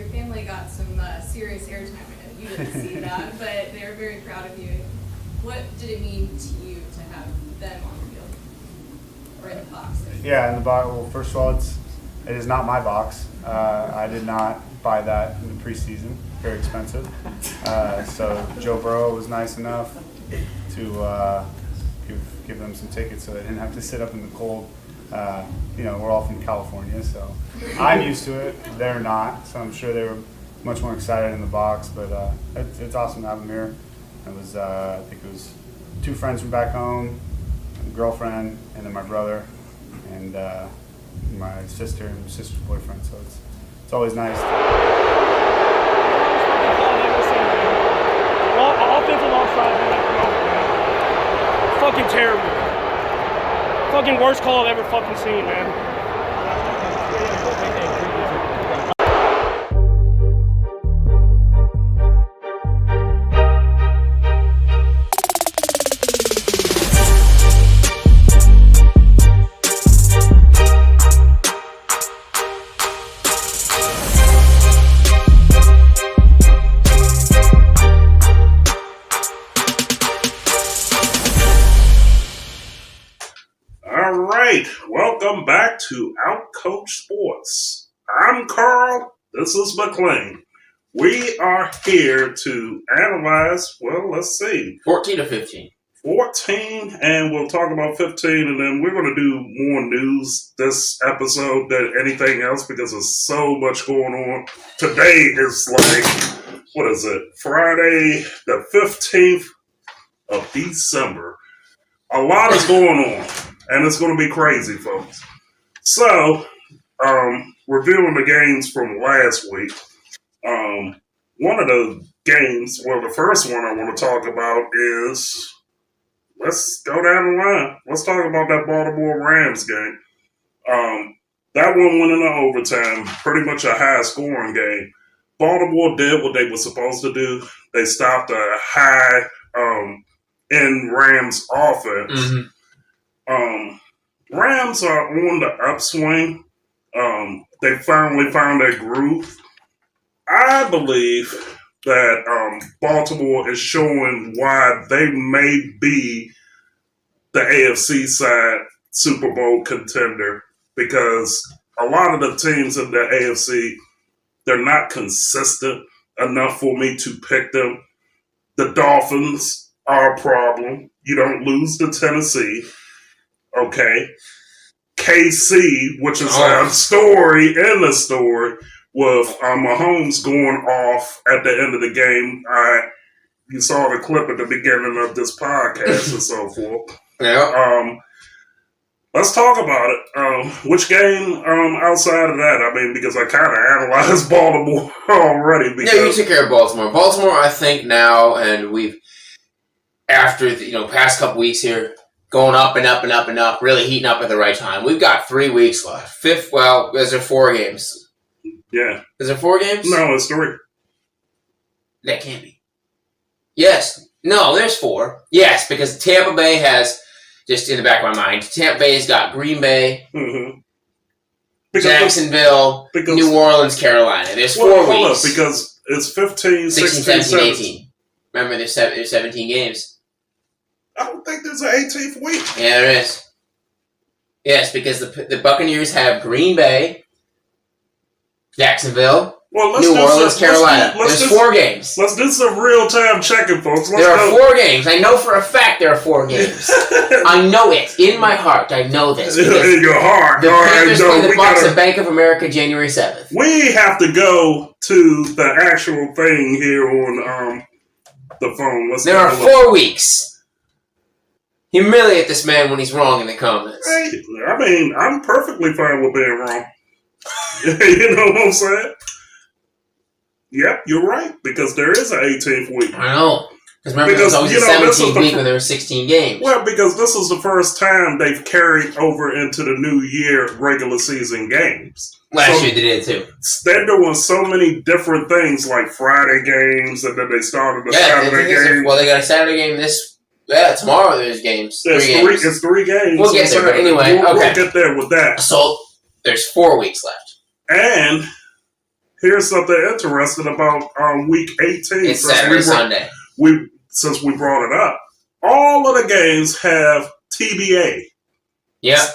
your family got some serious airtime. I know you didn't see that, but they're very proud of you. What did it mean to you to have them on the field or in the box? Yeah, in the box. Well, first of all, it is not my box. I did not buy that in the preseason. Very expensive. So Joe Burrow was nice enough to give them some tickets so they didn't have to sit up in the cold. We're all from California, so I'm used to it. They're not, so I'm sure they were much more excited in the box. But it's awesome to have them here. It was, I think it was 2 friends from back home, a girlfriend, and then my brother, and my sister and my sister's boyfriend. So it's always nice. Offensive alongside fucking terrible. Fucking worst call I've ever fucking seen, man. Welcome back to Outcoach Sports. I'm Carl. This is Mclain. We are here to analyze, 14 to 15. 14, and we'll talk about 15, and then we're going to do more news this episode than anything else because there's so much going on. Today is Friday the 15th of December. A lot is going on. And it's going to be crazy, folks. So, reviewing the games from last week. One of the games, the first one I want to talk about is, let's go down the line. Let's talk about that Baltimore Rams game. That one went into overtime, pretty much a high-scoring game. Baltimore did what they were supposed to do. They stopped a high-end Rams offense. Mm-hmm. Rams are on the upswing. They finally found their groove. I believe that Baltimore is showing why they may be the AFC side Super Bowl contender, because a lot of the teams in the AFC, they're not consistent enough for me to pick them. The Dolphins are a problem. You don't lose to Tennessee. Okay. KC, which is a story in the story, with Mahomes going off at the end of the game. You saw the clip at the beginning of this podcast and so forth. Yeah. Let's talk about it. Which game outside of that? I mean, because I kind of analyzed Baltimore already. Yeah, you took care of Baltimore. Baltimore, I think now, and we've, after the past couple weeks here, going up and up and up and up, really heating up at the right time. We've got 3 weeks left. Is there 4 games? Yeah. Is there 4 games? No, it's 3. That can't be. Yes. No, there's 4. Yes, because Tampa Bay has, just in the back of my mind, Tampa Bay's got Green Bay, Jacksonville, New Orleans, Carolina. There's 4 weeks. Because it's 15, 16, 16, 17, 18. Remember, there's 17 games. I don't think there's an 18th week. Yeah, there is. Yes, because the Buccaneers have Green Bay, Jacksonville, New Orleans, Carolina. There's 4 games. Let's do some real-time checking, folks. There are 4 games. I know for a fact there are 4 games. I know it. In my heart, I know this. In your heart. The Panthers play the Bucs at Bank of America January 7th. We have to go to the actual thing here on the phone. There are 4 weeks. Humiliate this man when he's wrong in the comments. Hey, I mean, I'm perfectly fine with being wrong. You know what I'm saying? Yep, you're right, because there is an 18th week. I know. Because remember, there was always a 17th week when there were 16 games. Well, because this is the first time they've carried over into the new year regular season games. Last year they did too. They're doing so many different things, like Friday games, and then they started a Saturday game. Well, they got a Saturday game tomorrow there's games. It's 3 games. We'll get there anyway. We'll get there with that. So there's 4 weeks left. And here's something interesting about week 18. It's Saturday, Sunday. Since we brought it up, all of the games have TBA. Yeah.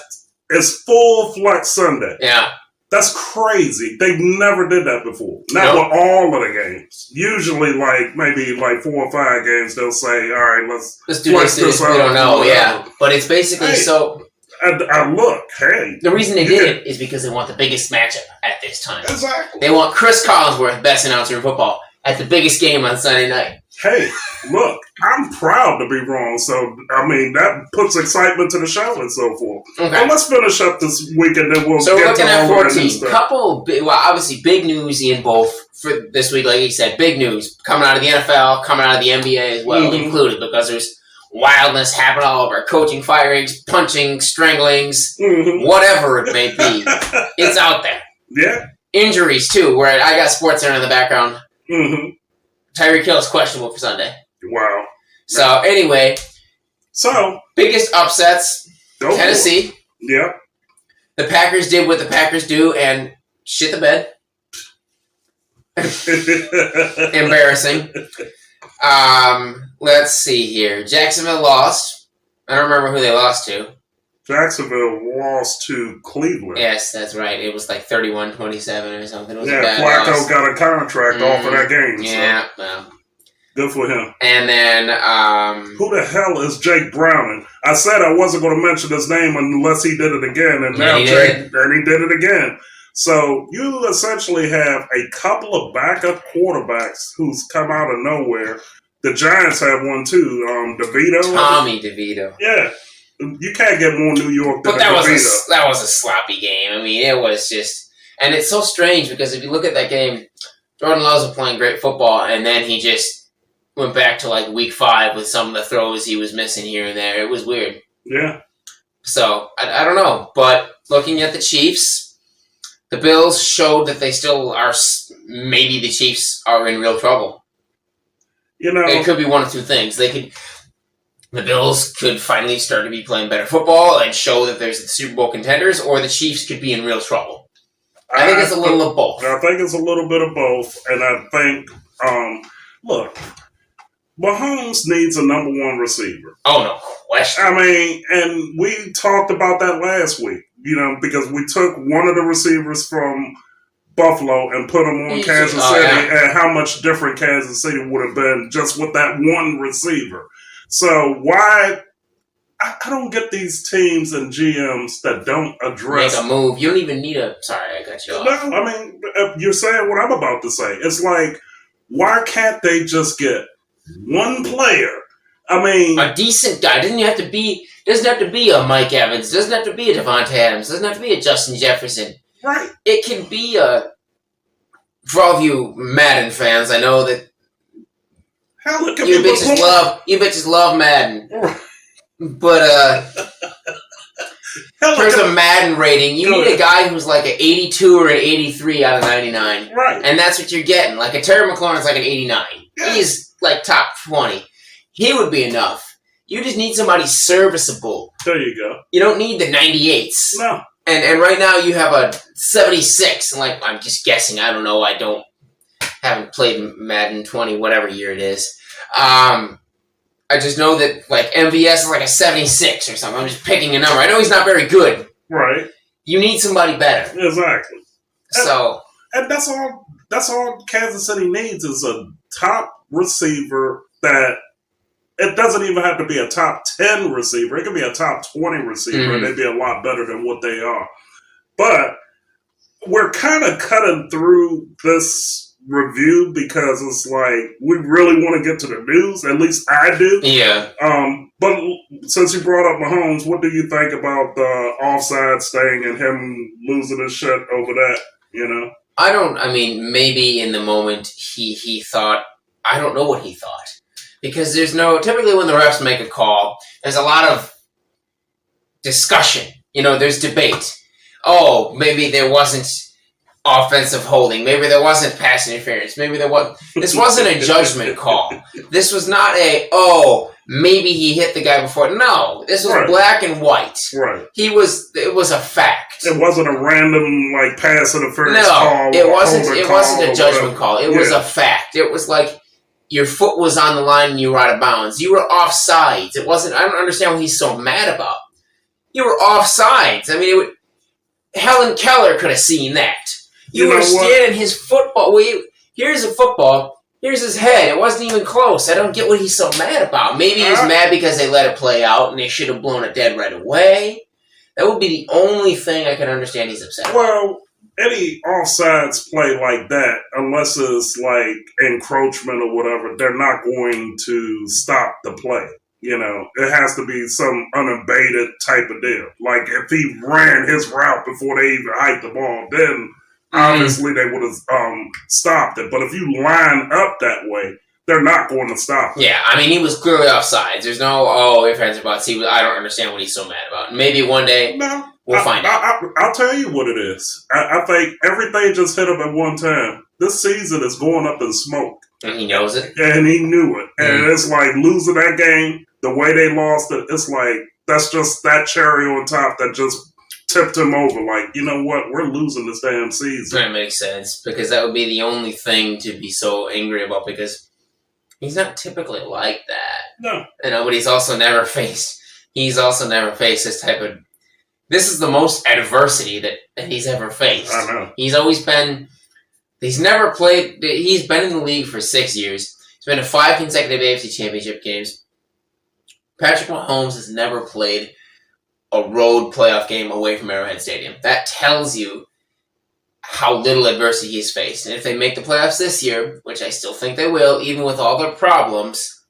It's full flex Sunday. Yeah. That's crazy. They never did that before. Not with all of the games. Usually, maybe 4 or 5 games, they'll say, all right, let's do this. We don't know, yeah. But it's basically so... I look, hey. The reason they did it is because they want the biggest matchup at this time. Exactly. They want Chris Collinsworth, best announcer in football, at the biggest game on Sunday night. Hey, look, I'm proud to be wrong. So, that puts excitement to the show and so forth. Okay. Well, let's finish up this week and then we'll So get we're looking to at all 14. Obviously big news in both for this week, like you said, big news coming out of the NFL, coming out of the NBA as well, included, because there's wildness happening all over. Coaching firings, punching, stranglings, whatever it may be. It's out there. Yeah. Injuries, too, where I got SportsCenter in the background. Tyreek Hill is questionable for Sunday. Wow. So, anyway. So. Biggest upsets. Tennessee. Yep. The Packers did what the Packers do and shit the bed. Embarrassing. Let's see here. Jacksonville lost. I don't remember who they lost to. Jacksonville lost to Cleveland. Yes, that's right. It was like 31-27 or something. It was Flacco got a contract off of that game. Yeah, so. well. Good for him. And then, who the hell is Jake Browning? I said I wasn't going to mention his name unless he did it again, and now he did it again. So you essentially have a couple of backup quarterbacks who's come out of nowhere. The Giants have one too, DeVito. Tommy DeVito. Yeah. You can't get more New York than that was a sloppy game. It was just... And it's so strange because if you look at that game, Jordan Love was playing great football, and then he just went back to week 5 with some of the throws he was missing here and there. It was weird. Yeah. So, I don't know. But looking at the Chiefs, the Bills showed that they still are... Maybe the Chiefs are in real trouble. It could be one of two things. The Bills could finally start to be playing better football and show that there's the Super Bowl contenders, or the Chiefs could be in real trouble. I think it's a little of both. I think it's a little bit of both, and I think, look, Mahomes needs a number 1 receiver. Oh, no question. And we talked about that last week, because we took one of the receivers from Buffalo and put him on Kansas City, and how much different Kansas City would have been just with that one receiver. So why... I don't get these teams and GMs that don't address... Make a move. You don't even need a... Sorry, I got you off. No, you're saying what I'm about to say. It's like, why can't they just get one player? A decent guy. Doesn't have to be a Mike Evans. Doesn't have to be a Devontae Adams. Doesn't have to be a Justin Jefferson. Right. It can be a... For all of you Madden fans, I know that hell, it can you bitches love Madden. But there's a Madden rating. You need a guy who's like an 82 or an 83 out of 99. Right. And that's what you're getting. Like a Terry McLaurin's like an 89. Yeah. He's like top 20. He would be enough. You just need somebody serviceable. There you go. You don't need the 98s. No. And right now you have a 76. And I'm just guessing. I don't know. Haven't played Madden 20, whatever year it is. I just know that MVS is like a 76 or something. I'm just picking a number. I know he's not very good. Right. You need somebody better. Exactly. And that's all Kansas City needs is a top receiver that it doesn't even have to be a top 10 receiver. It can be a top 20 receiver, and they'd be a lot better than what they are. But we're kind of cutting through this review because it's like we really want to get to the news. At least I do. Yeah. But since you brought up Mahomes, what do you think about the offside thing and him losing his shit over that? Maybe in the moment he thought, I don't know what he thought. Because typically when the refs make a call, there's a lot of discussion. There's debate. Oh, maybe there wasn't offensive holding. Maybe there wasn't pass interference. Maybe there was. This wasn't a judgment call. This was not maybe he hit the guy before. No, this was Right. black and white. Right. It was a fact. It wasn't a random like pass interference No, call. it or wasn't. holding It call wasn't or a judgment whatever. call. It was a fact. It was like your foot was on the line and you were out of bounds. You were offsides. It wasn't. I don't understand what he's so mad about. You were offsides. I mean, Helen Keller could have seen that. You You know were what? standing his football. Here's a football. Here's his head. It wasn't even close. I don't get what he's so mad about. Maybe he's mad because they let it play out and they should have blown it dead right away. That would be the only thing I can understand he's upset about. Well, any offsides play like that, unless it's like encroachment or whatever, they're not going to stop the play. You know, it has to be some unabated type of deal. Like if he ran his route before they even hiked the ball, then obviously they would have stopped it. But if you line up that way, they're not going to stop it. Yeah, I mean, he was clearly offsides. There's no, if hands are buts. I don't understand what he's so mad about. Maybe one day we'll find out. I'll tell you what it is. I think everything just hit him at one time. This season is going up in smoke. And he knows it. And he knew it. And it's like losing that game, the way they lost it, it's like that's just that cherry on top that just tipped him over. Like, you know what? We're losing this damn season. That makes sense, because that would be the only thing to be so angry about, because he's not typically like that. No. You know, but he's also never faced this type of... This is the most adversity that he's ever faced. I know. He's always been... He's never played... He's been in the league for 6 years. He's been to 5 consecutive AFC Championship games. Patrick Mahomes has never played a road playoff game away from Arrowhead Stadium. That tells you how little adversity he's faced. And if they make the playoffs this year, which I still think they will, even with all their problems,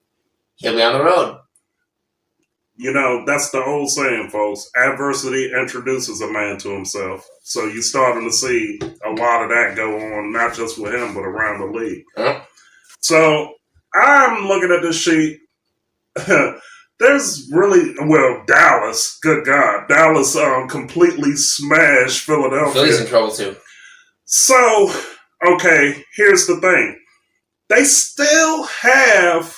he'll be on the road. You know, that's the old saying, folks. Adversity introduces a man to himself. So you're starting to see a lot of that go on, not just with him, but around the league. Huh? So I'm looking at this sheet. There's really, Dallas, good God. Dallas completely smashed Philadelphia. Philly's in trouble too. So, okay, here's the thing. They still have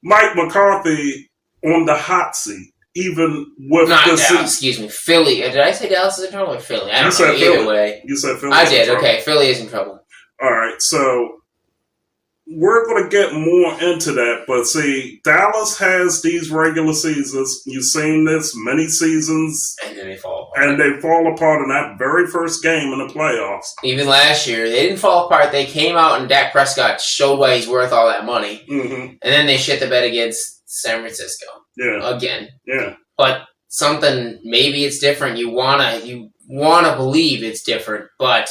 Mike McCarthy on the hot seat, even with Not the Dallas, excuse me. Philly. Did I say Dallas is in trouble or Philly? I You don't said know. Either Philly. way. You said Philly. I did. Okay, Philly is in trouble. All right, so we're going to get more into that, but see, Dallas has these regular seasons. You've seen this many seasons, And then they fall apart. and they fall apart in that very first game in the playoffs. Even last year, they didn't fall apart. They came out and Dak Prescott showed why he's worth all that money. Mm-hmm. And then they shit the bed against San Francisco. Yeah, Again. yeah. But something, maybe it's different. You wanna believe it's different, but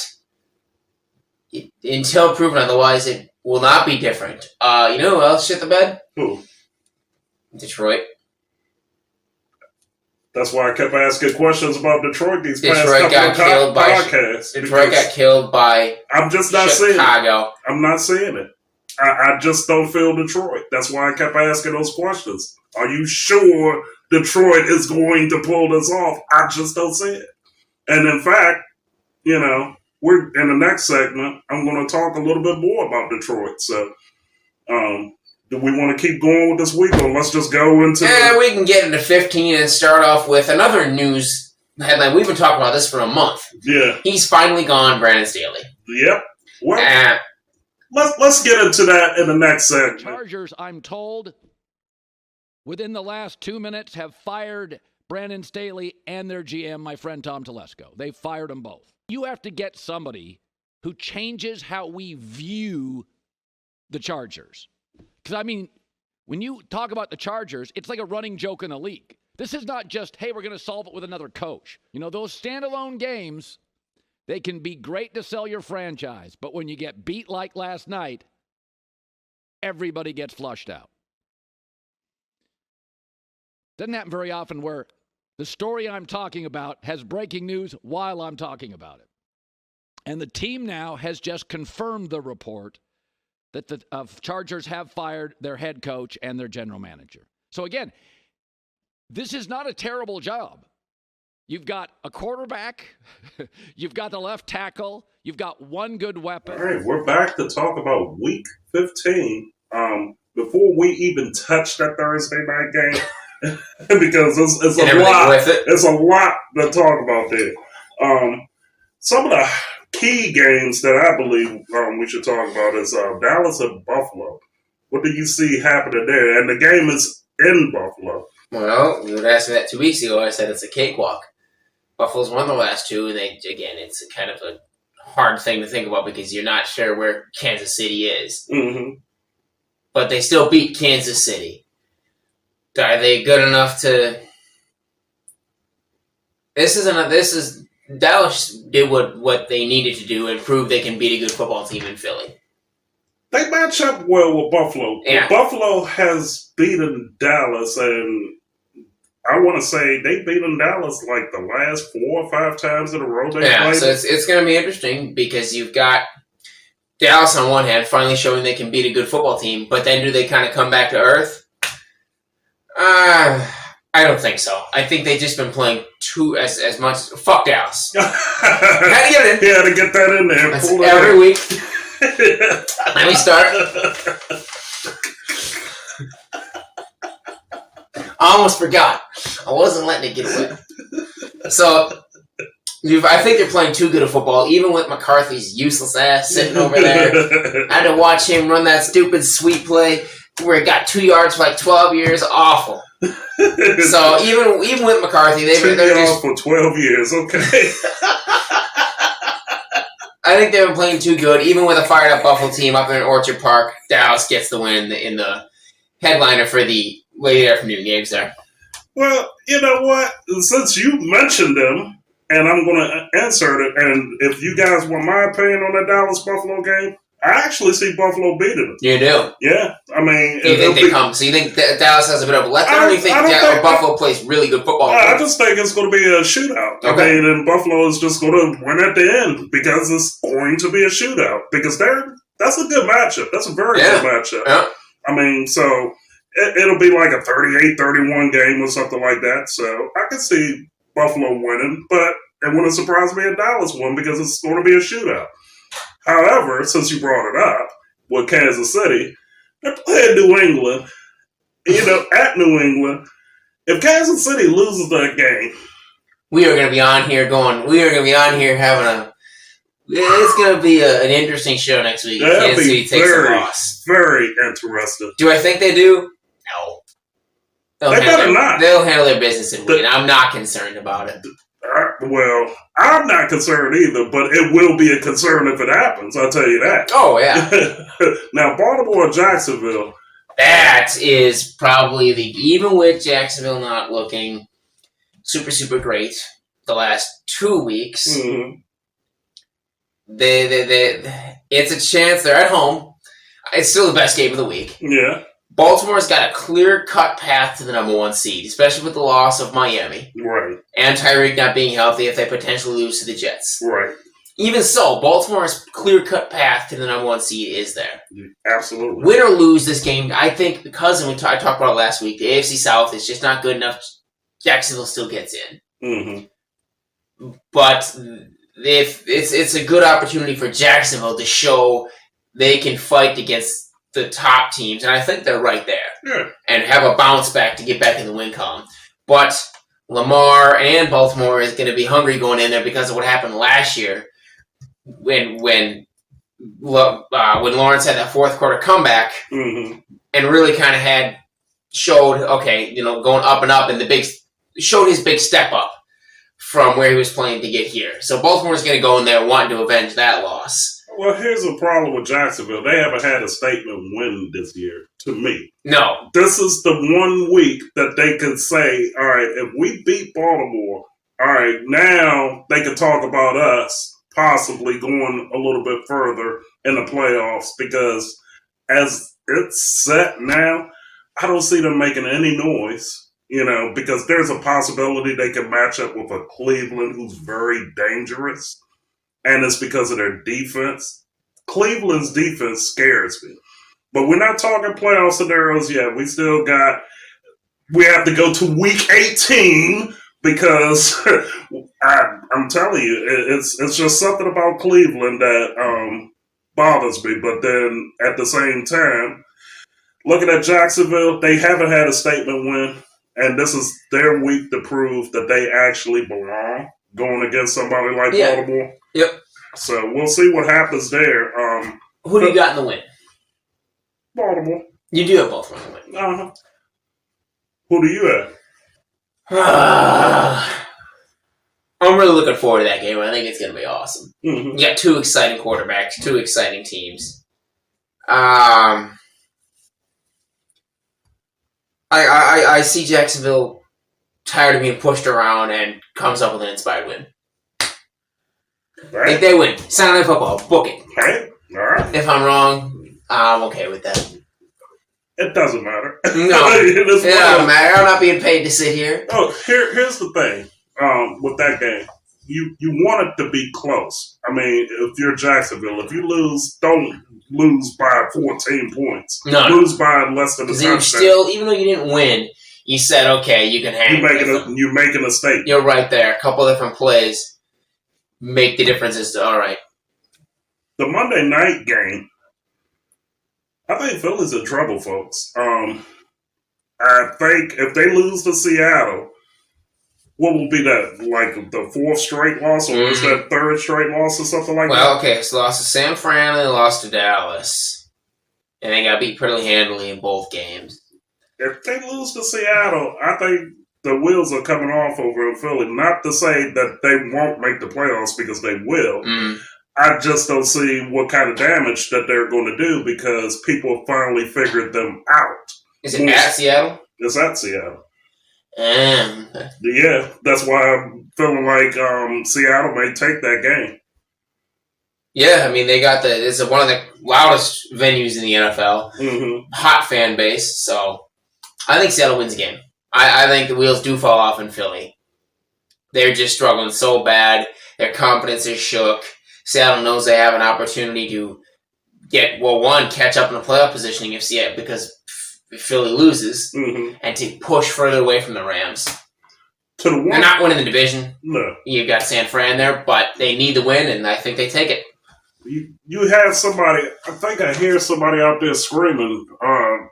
until proven otherwise, it will not be different. You know who else shit the bed? Who? Detroit. That's why I kept asking questions about Detroit these past Detroit couple got of killed by podcasts. Detroit because got killed by I'm just not seeing it. Chicago. I'm not seeing it. I just don't feel Detroit. That's why I kept asking those questions. Are you sure Detroit is going to pull this off? I just don't see it. And in fact, you know, we're in the next segment, I'm going to talk a little bit more about Detroit. So, do we want to keep going with this week, or let's just go into We can get into 15 and start off with another news headline. We've been talking about this for a month. Yeah. He's finally gone, Brandon Staley. Yep. Well, let's get into that in the next segment. Chargers, I'm told, within the last 2 minutes have fired Brandon Staley and their GM, my friend Tom Telesco. They fired them both. You have to get somebody who changes how we view the Chargers. Because, I mean, when you talk about the Chargers, it's like a running joke in the league. This is not just, hey, we're going to solve it with another coach. You know, those standalone games, they can be great to sell your franchise. But when you get beat like last night, everybody gets flushed out. Doesn't happen very often where the story I'm talking about has breaking news while I'm talking about it. And the team now has just confirmed the report that the Chargers have fired their head coach and their general manager. So again, this is not a terrible job. You've got a quarterback, you've got the left tackle, you've got one good weapon. All right, we're back to talk about Week 15. before we even touch that Thursday night game, because it's And a everything lot. with it. It's a lot to talk about there. Some of the key games that I believe we should talk about is Dallas and Buffalo. What do you see happening there? And the game is in Buffalo. Well, you would ask me that 2 weeks ago. I said it's a cakewalk. Buffalo's won the last two, and it's kind of a hard thing to think about because you're not sure where Kansas City is. Mm-hmm. But they still beat Kansas City. Are they good enough to? Dallas did what they needed to do and prove they can beat a good football team in Philly. They match up well with Buffalo. Yeah. Buffalo has beaten Dallas, and I want to say they've beaten Dallas like the last 4 or 5 times in a row they played. So it's going to be interesting because you've got Dallas on one hand finally showing they can beat a good football team, but then do they kind of come back to earth? I don't think so. I think they've just been playing as much. Fuck Dallas. Had to get it in. Yeah, to get that in there. That's Pull every it week. Let me start. I almost forgot. I wasn't letting it get away. So, I think they're playing too good a football, even with McCarthy's useless ass sitting over there. I had to watch him run that stupid sweep play where he got 2 yards for like 12 years. Awful. So even with McCarthy, they're just for 12 years. Okay. I think they've been playing too good. Even with a fired up Buffalo team up in Orchard Park, Dallas gets the win in the headliner for the late afternoon games there. Well, you know what? Since you mentioned them, and I'm going to insert it, and if you guys want my opinion on the Dallas-Buffalo game, I actually see Buffalo beating them. You do? Yeah. I mean... You think they come? So you think Dallas has a bit of a letdown, or you think Buffalo plays really good football? I just think it's going to be a shootout. Okay. I mean, and Buffalo is just going to win at the end because it's going to be a shootout. Because that's a good matchup. That's a very good matchup. Yeah. I mean, so it'll be like a 38-31 game or something like that. So I can see Buffalo winning, but it wouldn't surprise me if Dallas won because it's going to be a shootout. However, since you brought it up with Kansas City, they're playing New England, at New England. If Kansas City loses that game, we are going to be on here having it's going to be an interesting show next week. Kansas City takes a loss. Very interesting. Do I think they do? No. They better not. They'll handle their business and win. I'm not concerned about it. Well, I'm not concerned either, but it will be a concern if it happens. I'll tell you that. Oh, yeah. Now, Baltimore or Jacksonville. That is probably even with Jacksonville not looking super, super great the last 2 weeks, it's a chance. They're at home. It's still the best game of the week. Yeah. Baltimore's got a clear-cut path to the number 1 seed, especially with the loss of Miami. Right. And Tyreek not being healthy if they potentially lose to the Jets. Right. Even so, Baltimore's clear-cut path to the number 1 seed is there. Absolutely. Win or lose this game, I think because, and I talked about it last week, the AFC South is just not good enough. Jacksonville still gets in. Mm-hmm. But if it's a good opportunity for Jacksonville to show they can fight against the top teams, and I think they're right there. Yeah. And have a bounce back to get back in the win column. But Lamar and Baltimore is going to be hungry going in there because of what happened last year when Lawrence had that fourth quarter comeback and really kind of showed going up and up and showed his big step up from where he was playing to get here. So Baltimore's going to go in there wanting to avenge that loss. Well, here's the problem with Jacksonville. They haven't had a statement win this year, to me. No. This is the 1 week that they can say, all right, if we beat Baltimore, all right, now they can talk about us possibly going a little bit further in the playoffs because as it's set now, I don't see them making any noise, because there's a possibility they can match up with a Cleveland who's very dangerous. And it's because of their defense. Cleveland's defense scares me. But we're not talking playoff scenarios yet. We have to go to week 18 because I'm telling you, it's just something about Cleveland that bothers me. But then at the same time, looking at Jacksonville, they haven't had a statement win, and this is their week to prove that they actually belong going against somebody like Baltimore. Yep. So we'll see what happens there. Who do you got in the win? Baltimore. You do have Baltimore in the win. Uh-huh. Who do you have? I'm really looking forward to that game. I think it's going to be awesome. Mm-hmm. You got two exciting quarterbacks, two exciting teams. I see Jacksonville tired of being pushed around and comes up with an inspired win. Right. I think they win. Sunday Night Football. Book it. Hey, all right. If I'm wrong, I'm okay with that. It doesn't matter. No, it doesn't matter. I'm not being paid to sit here. Oh, here's the thing. With that game, you want it to be close. I mean, if you're Jacksonville, if you lose, don't lose by 14 points. No. Lose by less than a Because touchdown. you still, even though you didn't win, you said, okay, you can hang. You're making a statement. You're right there. A couple different plays make the differences. All right. The Monday night game, I think Philly's in trouble, folks. I think if they lose to Seattle, what will be that? Like the fourth straight loss, or is that third straight loss, or something like that? Well, okay, so lost to San Fran and they lost to Dallas, and they got beat pretty handily in both games. If they lose to Seattle, I think the wheels are coming off over in Philly. Not to say that they won't make the playoffs, because they will. I just don't see what kind of damage that they're going to do, because people finally figured them out. Is it at Seattle? It's at Seattle. Yeah, that's why I'm feeling like Seattle may take that game. Yeah, I mean, it's one of the loudest venues in the NFL. Mm-hmm. Hot fan base, so I think Seattle wins the game. I think the wheels do fall off in Philly. They're just struggling so bad. Their confidence is shook. Seattle knows they have an opportunity to catch up in the playoff positioning if Philly loses, and to push further away from the Rams. They're not winning the division. No. You've got San Fran there, but they need the win, and I think they take it. You have somebody, I think I hear somebody out there screaming,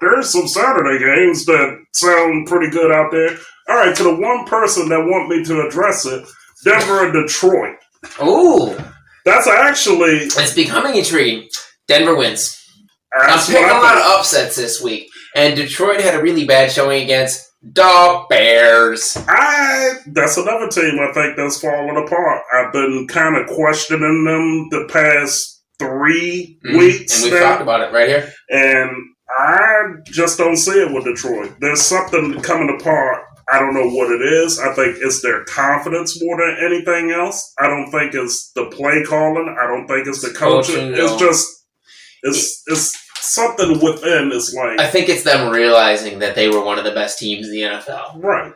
there's some Saturday games that sound pretty good out there. All right, to the one person that want me to address it, Denver and Detroit. Ooh. That's actually... It's becoming intriguing. Denver wins. I'm picking a lot of upsets this week. And Detroit had a really bad showing against the Bears. That's another team I think that's falling apart. I've been kind of questioning them the past 3 weeks. And we've talked about it right here. And I just don't see it with Detroit. There's something coming apart. I don't know what it is. I think it's their confidence more than anything else. I don't think it's the play calling. I don't think it's the coaching. It's just... It's something within. It's like, I think it's them realizing that they were one of the best teams in the NFL, right?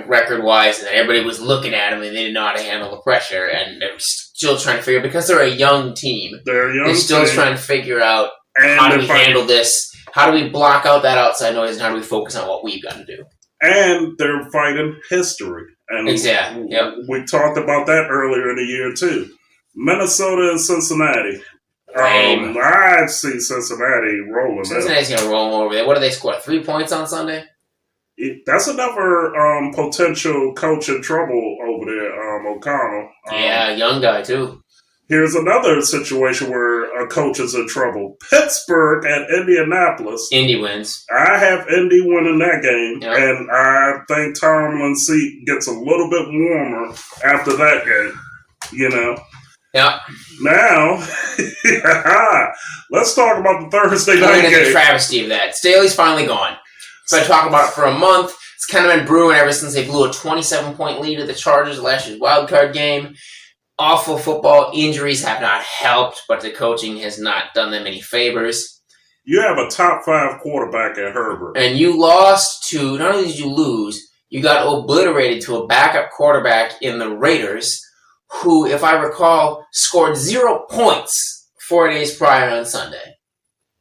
Record-wise, and everybody was looking at them, and they didn't know how to handle the pressure, and they're still trying to figure, because they're a young team. They're still trying to figure out how do we handle this. How do we block out that outside noise, and how do we focus on what we've got to do? And they're fighting history. And exactly. We talked about that earlier in the year too. Minnesota and Cincinnati. I see Cincinnati rolling. Cincinnati's going to roll over there. What did they score? 3 points on Sunday? That's another potential coach in trouble over there, O'Connell. Yeah, young guy too. Here's another situation where a coach is in trouble. Pittsburgh at Indianapolis. Indy wins. I have Indy winning that game, and I think Tomlin's seat gets a little bit warmer after that game, Yeah. Now, let's talk about the Thursday night game. The travesty of that. Staley's finally gone. So I talked about it for a month. It's kind of been brewing ever since they blew a 27-point lead to the Chargers last year's wildcard game. Awful football. Injuries have not helped, but the coaching has not done them any favors. You have a top 5 quarterback at Herbert. And you lost to, not only did you lose, you got obliterated to a backup quarterback in the Raiders, who, if I recall, scored 0 points 4 days prior on Sunday.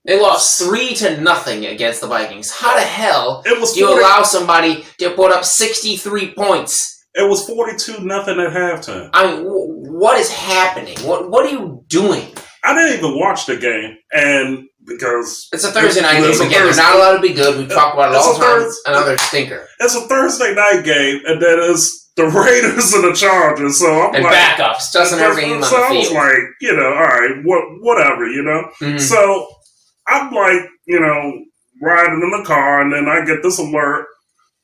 They lost 3-0 against the Vikings. How the hell do you allow somebody to put up 63 points? It was 42-0 at halftime. I mean, what is happening? What are you doing? I didn't even watch the game, and because It's a Thursday night game. it's a Again, they're Thursday- not allowed to be good. We've talked about it It's all a the time. Thurs- Another stinker. It's a Thursday night game, and then it's the Raiders and the Chargers. So I'm And like, backups. Doesn't everything on the so I was field. like, all right, whatever, Mhm. So I'm like, riding in the car, and then I get this alert,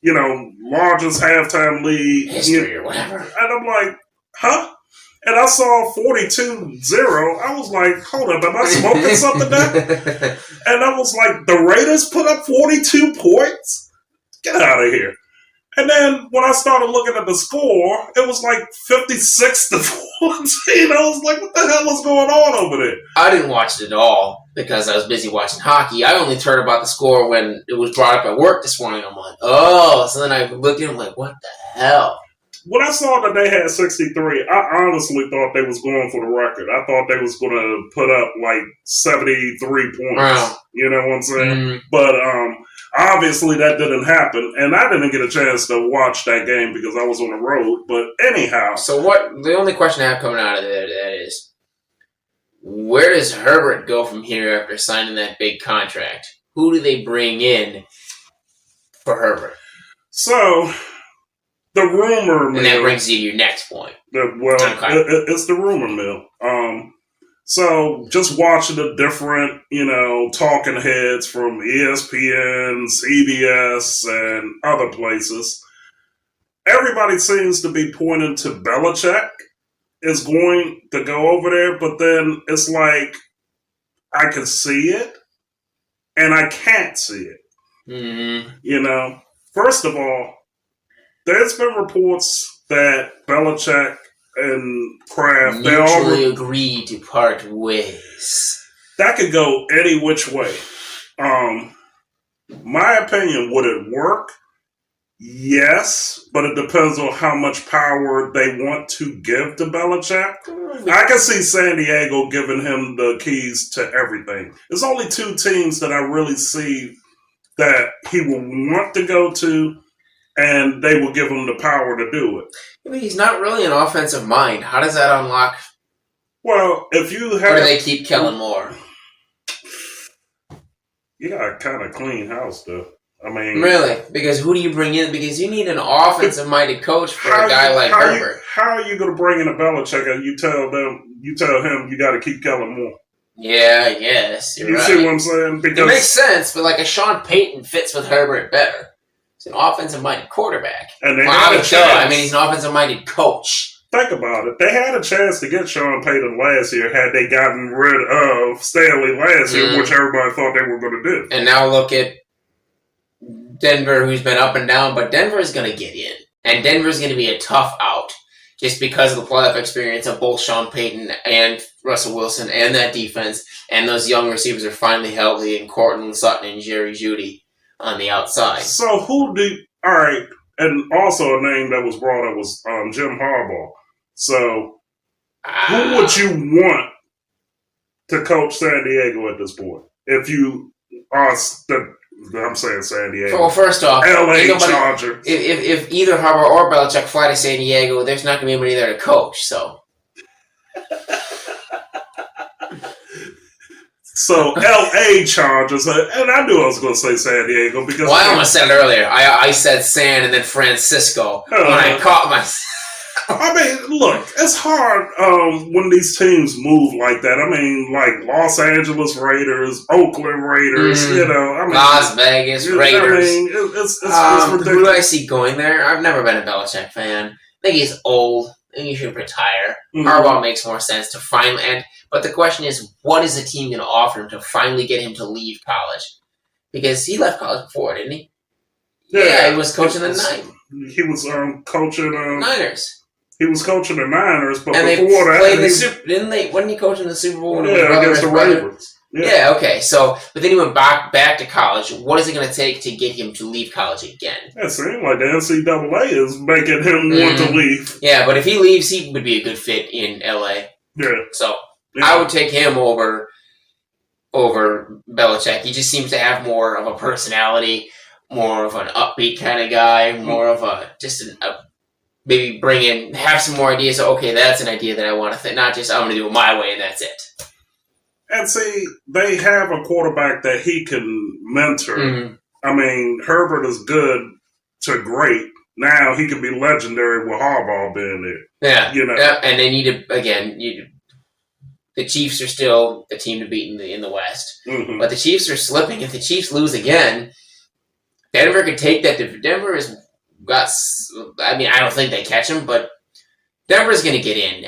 largest halftime lead. History or whatever. And I'm like, huh? And I saw 42-0. I was like, hold up, am I smoking something now? And I was like, the Raiders put up 42 points? Get out of here. And then when I started looking at the score, it was like 56-14. I was like, what the hell is going on over there? I didn't watch it at all because I was busy watching hockey. I only heard about the score when it was brought up at work this morning. I'm like, oh. So then I looked at it, I'm like, what the hell? When I saw that they had 63, I honestly thought they was going for the record. I thought they was going to put up like 73 points. Wow. You know what I'm saying? Mm. But obviously that didn't happen, and I didn't get a chance to watch that game because I was on the road. But anyhow, So the only question I have coming out of that is, where does Herbert go from here after signing that big contract? Who do they bring in for Herbert? so the rumor And that mill. brings you to your next point. Okay. It's the rumor mill. So just watching the different, talking heads from ESPN, CBS, and other places, everybody seems to be pointing to Belichick is going to go over there, but then it's like I can see it and I can't see it. Mm-hmm. First of all, there's been reports that Belichick and Kraft, they all Mutually agreed to part ways. that could go any which way. My opinion, would it work? Yes, but it depends on how much power they want to give to Belichick. I can see San Diego giving him the keys to everything. There's only two teams that I really see that he will want to go to, and they will give him the power to do it. I mean, he's not really an offensive mind. How does that unlock? Well, if you Or have... do they keep Kellen Moore? You got a kind of clean house, though. I mean... Really? Because who do you bring in? Because you need an offensive-minded coach for a guy like Herbert. How are you going to bring in a Belichick and you tell him you got to keep Kellen Moore? Yeah, yes, you're You right. see what I'm saying? It Because makes sense, but like a Sean Payton fits with Herbert better. He's an offensive-minded quarterback. and they Well, had a I chance. mean, he's an offensive-minded coach. Think about it. They had a chance to get Sean Payton last year had they gotten rid of Stanley last year, which everybody thought they were going to do. And now look at Denver, who's been up and down, but Denver's going to get in. And Denver's going to be a tough out just because of the playoff experience of both Sean Payton and Russell Wilson and that defense. And those young receivers are finally healthy, and Cortland Sutton and Jerry Jeudy on the outside. So all right, and also a name that was brought up was Jim Harbaugh. So who would you want to coach San Diego at this point? If you are, I'm saying San Diego. Well, first off, LA nobody- Chargers. If either Harbaugh or Belichick fly to San Diego, there's not going to be anybody there to coach. So So LA Chargers, and I knew I was going to say San Diego because I almost said it earlier. I said San and then Francisco when I caught myself. I mean, look, it's hard when these teams move like that. I mean, like Los Angeles Raiders, Oakland Raiders, I mean, Las Vegas Raiders. I mean, it's Who do ridiculous. I see going there? I've never been a Belichick fan. I think he's old. I think he should retire. Mhm. Harbaugh makes more sense to finally end. But the question is, what is the team going to offer him to finally get him to leave college? Because he left college before, didn't he? Yeah, he was coaching the Niners. He was coaching Niners. He was coaching the Niners, but And they before that, played the Super. Didn't they? Wasn't he coaching the Super Bowl? when his yeah, brother against the was brother? Ravens. Yeah. Okay. So, but then he went back to college. What is it going to take to get him to leave college again? It seemed like the NCAA is making him want to leave. Yeah, but if he leaves, he would be a good fit in LA. Yeah. So Yeah. I would take him over Belichick. He just seems to have more of a personality, more of an upbeat kind of guy, more of a maybe have some more ideas. So, okay, that's an idea that I want to think, not just I'm going to do it my way and that's it. And see, they have a quarterback that he can mentor. Mm-hmm. I mean, Herbert is good to great. Now he can be legendary with Harbaugh being there. Yeah. You know. Yeah. And they need to, again, the Chiefs are still the team to beat in the West. Mm-hmm. But the Chiefs are slipping. If the Chiefs lose again, Denver could take that. Denver has got, I mean, I don't think they catch them, but Denver's going to get in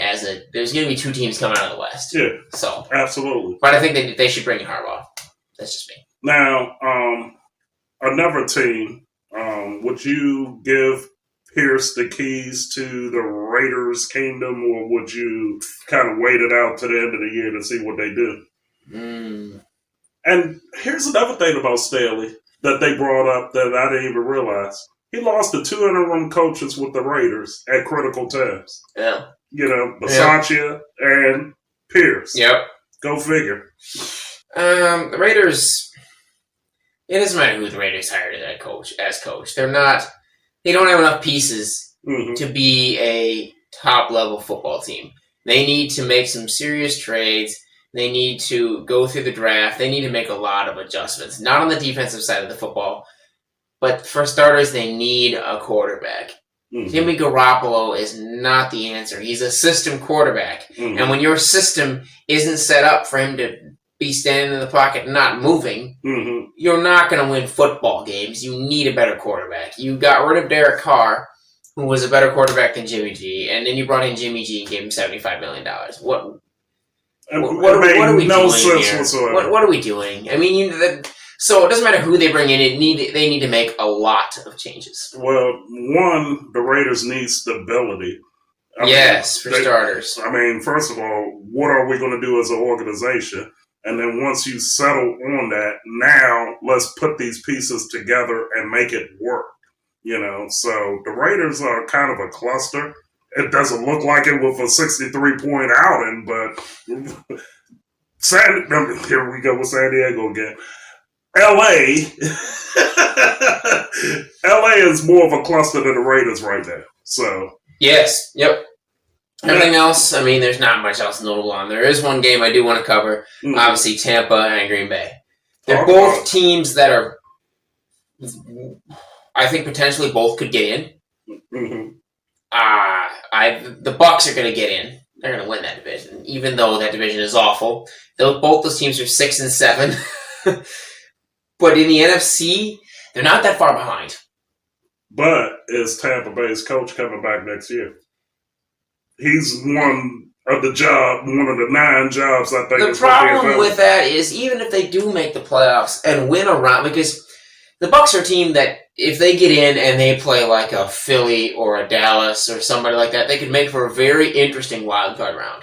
there's going to be two teams coming out of the West. Yeah. So. Absolutely. But I think they should bring in Harbaugh. That's just me. Now, another team, would you give Pierce the keys to the Raiders' kingdom, or would you kind of wait it out to the end of the year to see what they do? And here's another thing about Staley that they brought up that I didn't even realize. He lost the 2 interim coaches with the Raiders at critical times. Yeah. You know, Bisaccia and Pierce. Yep. Go figure. The Raiders. It doesn't matter who the Raiders hired as coach. They don't have enough pieces to be a top-level football team. They need to make some serious trades. They need to go through the draft. They need to make a lot of adjustments. Not on the defensive side of the football, but for starters, they need a quarterback. Jimmy Garoppolo is not the answer. He's a system quarterback. And when your system isn't set up for him to be standing in the pocket not moving, you're not going to win football games. You need a better quarterback. You got rid of Derek Carr, who was a better quarterback than Jimmy G, and then you brought in Jimmy G and gave him $75 million. What are we doing here? What are we doing? I mean, so it doesn't matter who they bring in. They need to make a lot of changes. Well, one, the Raiders need stability. For starters. I mean, first of all, what are we going to do as an organization? And then once you settle on that, now let's put these pieces together and make it work. You know, so the Raiders are kind of a cluster. It doesn't look like it with a 63-point outing, but here we go with San Diego again. LA is more of a cluster than the Raiders right now. So yes, yep. Everything else, I mean, there's not much else notable on. There is one game I do want to cover. Obviously, Tampa and Green Bay. They're both teams that are, I think, potentially both could get in. The Bucs are going to get in. They're going to win that division, even though that division is awful. Both those teams are 6-7. But in the NFC, they're not that far behind. But is Tampa Bay's coach coming back next year? He's one of the 9 jobs, I think. The problem with that is, even if they do make the playoffs and win a round, because the Bucs are a team that if they get in and they play like a Philly or a Dallas or somebody like that, they could make for a very interesting wild card round.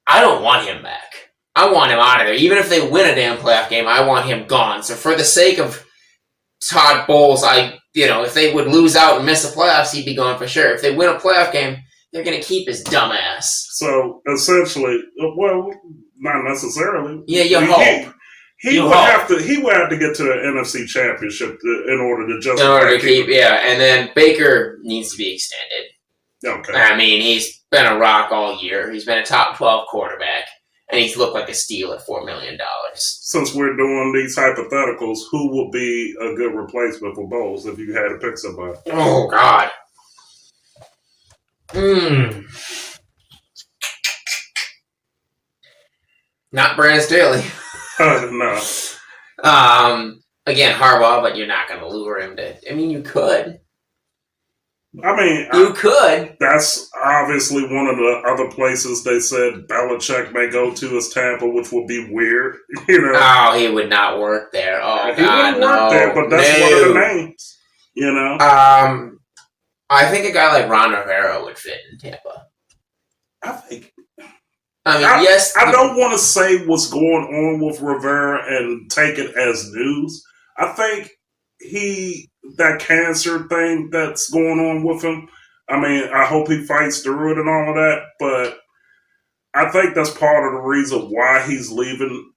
I don't want him back. I want him out of there. Even if they win a damn playoff game, I want him gone. So for the sake of Todd Bowles, if they would lose out and miss the playoffs, he'd be gone for sure. If they win a playoff game, they're going to keep his dumb ass. So essentially, well, not necessarily. Yeah, you hope. He would have to get to the NFC Championship in order to justify. In order to keep, and then Baker needs to be extended. Okay. I mean, he's been a rock all year. He's been a top 12 quarterback, and he's looked like a steal at $4 million. Since we're doing these hypotheticals, who would be a good replacement for Bowles if you had to pick somebody? Oh, God. Not Brandon Staley. No. Again, Harbaugh, but you're not going to lure him to. I mean, you could. You could. That's obviously one of the other places they said Belichick may go to is Tampa, which would be weird. Oh, he would not work there. Oh, he wouldn't work there, but that's one of the names. I think a guy like Ron Rivera would fit in Tampa. I don't want to say what's going on with Rivera and take it as news. I think that cancer thing that's going on with him, I hope he fights through it and all of that, but I think that's part of the reason why he's leaving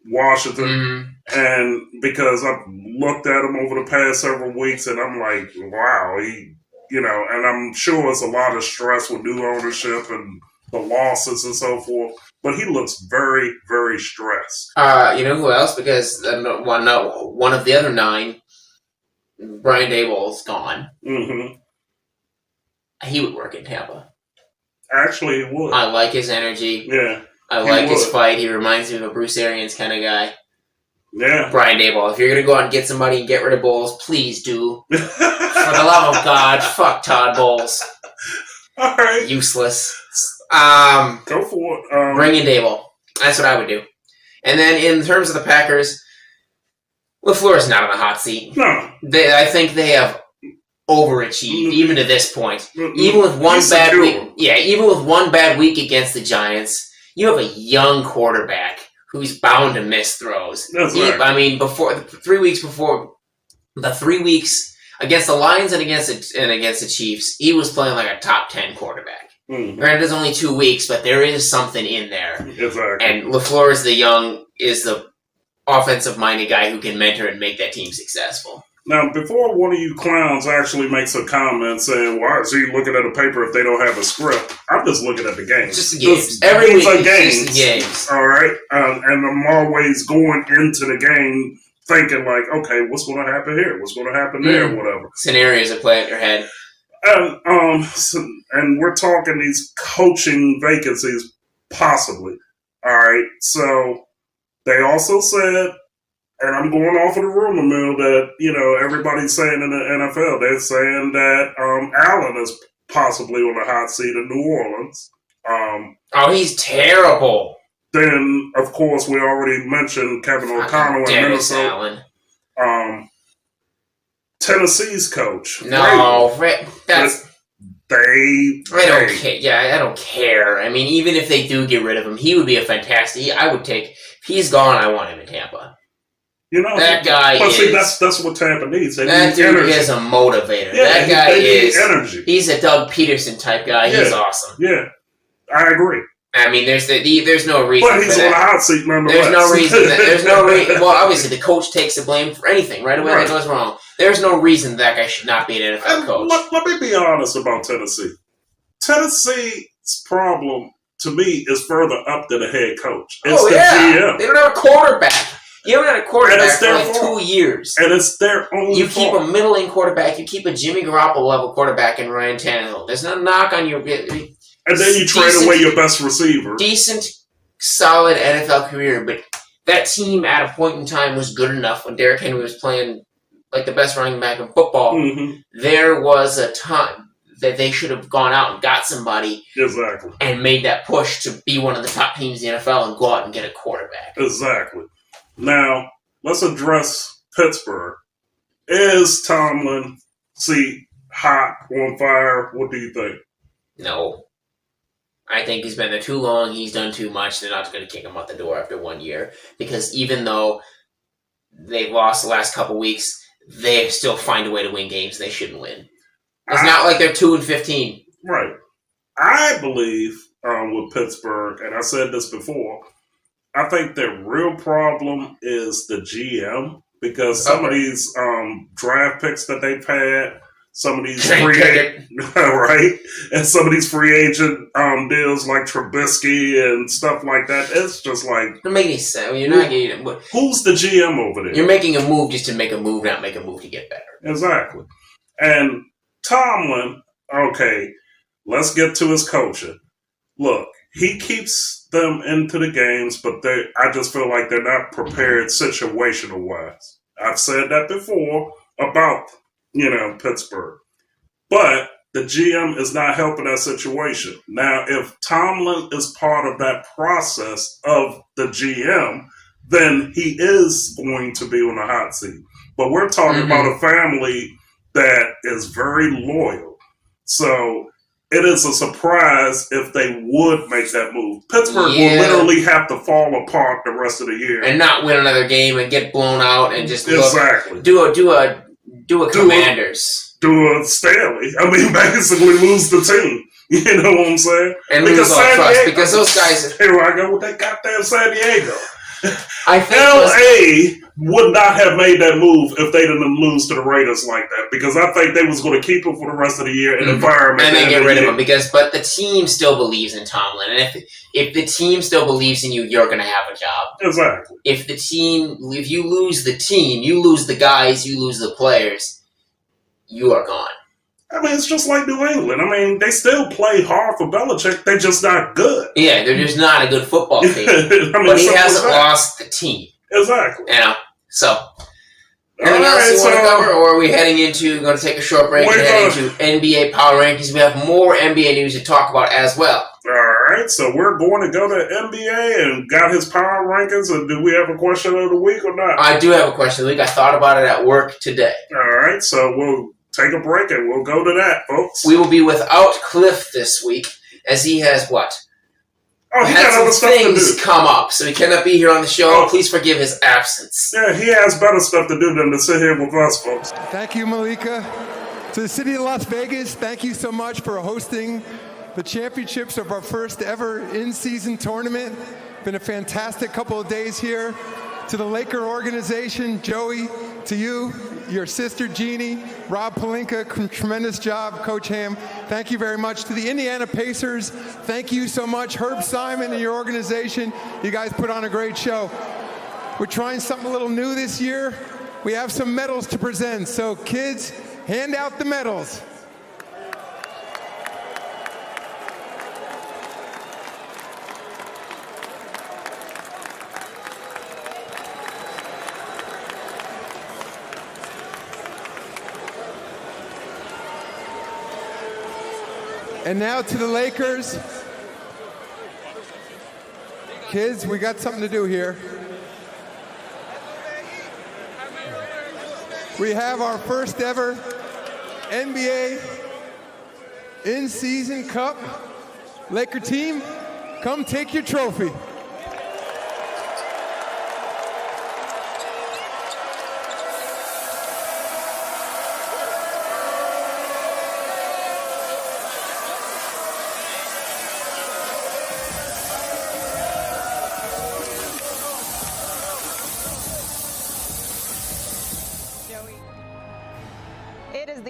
Washington. And because I've looked at him over the past several weeks and I'm like, wow, and I'm sure it's a lot of stress with new ownership and the losses and so forth. but he looks very, very stressed. You know who else? Because one of the other 9, Brian Daboll's gone. Mm-hmm. He would work in Tampa. Actually, it would. I like his energy. Yeah. I like his fight. He reminds me of a Bruce Arians kind of guy. Yeah. Brian Daboll, if you're going to go out and get somebody and get rid of Bowles, please do. For the love of God, fuck Todd Bowles. All right. Useless. Go for it. Bring in Daboll. That's what I would do. And then in terms of the Packers, LaFleur's not on the hot seat. No. I think they have overachieved, even to this point. Even with one bad week. Yeah, even with one bad week against the Giants, you have a young quarterback who's bound to miss throws. That's right. I mean, before the 3 weeks against the Lions and against the Chiefs, he was playing like a top 10 quarterback. Mm-hmm. Granted, it's only 2 weeks, but there is something in there. Exactly. And LaFleur is the offensive-minded guy who can mentor and make that team successful. Now, before one of you clowns actually makes a comment saying, why is he looking at a paper if they don't have a script? I'm just looking at the games. Just the games. Every week, games. just the games. All right? And I'm always going into the game thinking like, okay, what's going to happen here? What's going to happen there? Whatever. Scenarios that play at your head. And we're talking these coaching vacancies, possibly. All right? So they also said, and I'm going off of the rumor mill that, everybody's saying in the NFL, they're saying that Allen is possibly on the hot seat in New Orleans. He's terrible. Then, of course, we already mentioned Kevin O'Connell in Minnesota. Tennessee's coach. No, that's... I don't care. Yeah, I don't care. I mean, even if they do get rid of him, he would be a fantastic... I would take... If he's gone, I want him in Tampa. That guy is... See, that's what Tampa needs. That dude is a motivator. Yeah, that guy is... energy. He's a Doug Peterson type guy. Yeah. He's awesome. Yeah, I agree. I mean, there's no reason. But he's for on the that. hot seat nonetheless. There's no reason. Well, obviously, the coach takes the blame for anything right away that goes wrong. There's no reason that guy should not be an NFL coach. Let me be honest about Tennessee. Tennessee's problem, to me, is further up than the head coach. It's the GM. They don't have a quarterback. You haven't had a quarterback for like 2 years. And it's their own You fault. keep a middling quarterback. You keep a Jimmy Garoppolo level quarterback in Ryan Tannehill. There's no knock on your... And then you trade away your best receiver. Decent, solid NFL career, but that team at a point in time was good enough when Derrick Henry was playing like the best running back in football. Mm-hmm. There was a time that they should have gone out and got somebody and made that push to be one of the top teams in the NFL and go out and get a quarterback. Exactly. Now, let's address Pittsburgh. Is Tomlin, hot, on fire? What do you think? No. I think he's been there too long. He's done too much. They're not going to kick him out the door after 1 year. Because even though they've lost the last couple weeks, they still find a way to win games they shouldn't win. It's not like they're 2-15. Right. I believe with Pittsburgh, and I said this before, I think their real problem is the GM. Because some of these draft picks that they've had, some of these free agent, right? And some of these free agent deals like Trubisky and stuff like that, it's just like... It doesn't make any sense. You're not getting... Who's the GM over there? You're making a move just to make a move, not make a move to get better. Exactly. And Tomlin, okay, let's get to his coaching. Look, he keeps them into the games, but I just feel like they're not prepared situational-wise. I've said that before about... Pittsburgh. But the GM is not helping that situation. Now, if Tomlin is part of that process of the GM, then he is going to be on the hot seat. But we're talking about a family that is very loyal. So it is a surprise if they would make that move. Pittsburgh will literally have to fall apart the rest of the year. And not win another game and get blown out and just do a Commanders. Do a Stanley. I mean, basically lose the team. You know what I'm saying? And lose all trust. Because those guys... Here I go with that goddamn San Diego. I think L.A. would not have made that move if they didn't lose to the Raiders like that, because I think they was going to keep him for the rest of the year and then fire him. And then get rid of him but the team still believes in Tomlin, and if the team still believes in you, you're going to have a job. Exactly. If you lose the team, you lose the guys, you lose the players, you are gone. I mean, it's just like New England. I mean, they still play hard for Belichick. They're just not good. Yeah, they're just not a good football team. But he hasn't lost the team. Exactly. So, anything else you want to cover, or are we going to take a short break and head into NBA Power Rankings? We have more NBA news to talk about as well. All right, so we're going to go to NBA and got his Power Rankings, and do we have a question of the week or not? I do have a question of the week. I thought about it at work today. All right, so we'll take a break and we'll go to that, folks. We will be without Cliff this week, as he has what? Oh, he got other stuff to do. Things come up, so he cannot be here on the show. Please forgive his absence. Yeah, he has better stuff to do than to sit here with us, folks. Thank you, Malika. To the city of Las Vegas, thank you so much for hosting the championships of our first ever in-season tournament. Been a fantastic couple of days here. To the Laker organization, Joey, to you, your sister Jeannie, Rob Pelinka, tremendous job, Coach Ham. Thank you very much. To the Indiana Pacers, thank you so much. Herb Simon and your organization, you guys put on a great show. We're trying something a little new this year. We have some medals to present, so kids, hand out the medals. And now to the Lakers. Kids, we got something to do here. We have our first ever NBA in-season cup. Laker team, come take your trophy.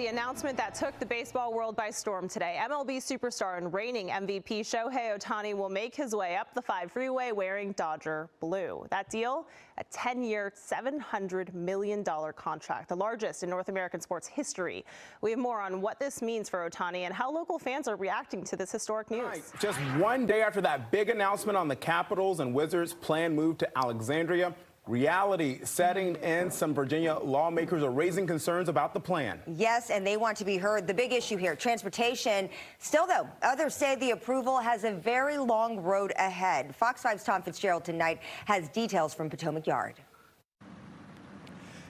Announcement that took the baseball world by storm today. MLB superstar and reigning MVP Shohei Ohtani will make his way up the 5 freeway wearing Dodger blue. That deal, a 10-year, $700 million contract, the largest in North American sports history. We have more on what this means for Ohtani and how local fans are reacting to this historic news. Right. Just one day after that big announcement on the Capitals and Wizards' planned move to Alexandria, reality setting in. Some Virginia lawmakers are raising concerns about the plan. Yes, and they want to be heard. The big issue here, transportation. Still, though, others say the approval has a very long road ahead. Fox 5's Tom Fitzgerald tonight has details from Potomac Yard.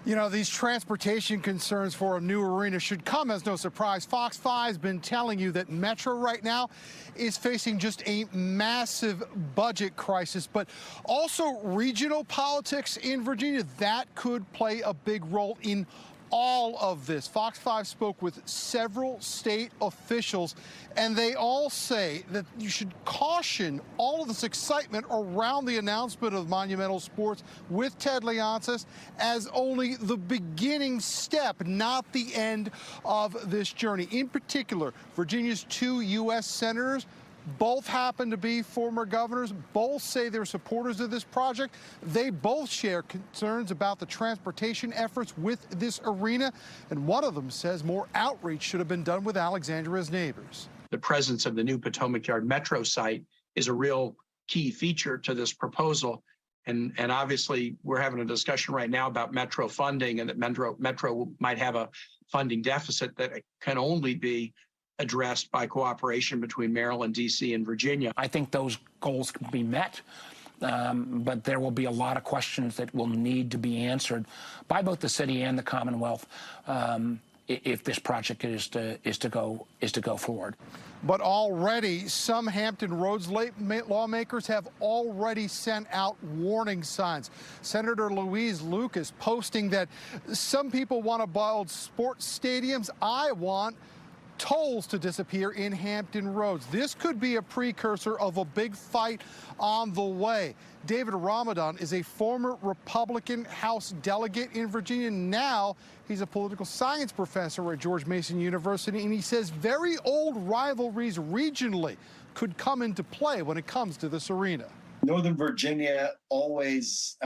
You know, these transportation concerns for a new arena should come as no surprise. Fox 5's been telling you that Metro right now is facing just a massive budget crisis, but also regional politics in Virginia. That could play a big role in all of this. Fox 5 spoke with several state officials, and they all say that you should caution all of this excitement around the announcement of Monumental Sports with Ted Leonsis as only the beginning step, not the end of this journey. In particular, Virginia's 2 U.S. senators, both happen to be former governors. Both say they're supporters of this project. They both share concerns about the transportation efforts with this arena. And one of them says more outreach should have been done with Alexandria's neighbors. The presence of the new Potomac Yard Metro site is a real key feature to this proposal. And obviously, we're having a discussion right now about Metro funding, and that Metro might have a funding deficit that can only be addressed by cooperation between Maryland, D.C., and Virginia. I think those goals can be met, but there will be a lot of questions that will need to be answered by both the city and the Commonwealth if this project is to go forward. But already, some Hampton Roads lawmakers have already sent out warning signs. Senator Louise Lucas posting that some people want to build sports stadiums. I want tolls to disappear in Hampton Roads. This could be a precursor of a big fight on the way. David Ramadan is a former Republican House delegate in Virginia. Now he's a political science professor at George Mason University, and he says very old rivalries regionally could come into play when it comes to this arena. Northern Virginia always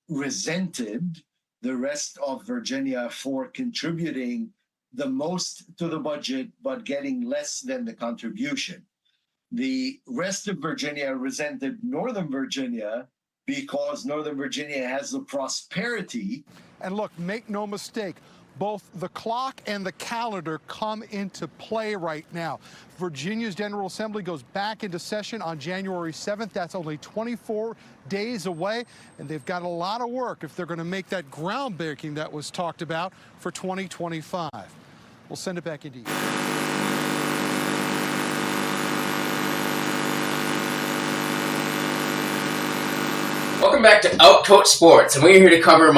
resented the rest of Virginia for contributing the most to the budget, but getting less than the contribution. The rest of Virginia resented Northern Virginia because Northern Virginia has the prosperity. And look, make no mistake, both the clock and the calendar come into play right now. Virginia's General Assembly goes back into session on January 7th. That's only 24 days away, and they've got a lot of work if they're going to make that groundbreaking that was talked about for 2025. We'll send it back into you. Welcome back to Outcoach Sports, and we're here to cover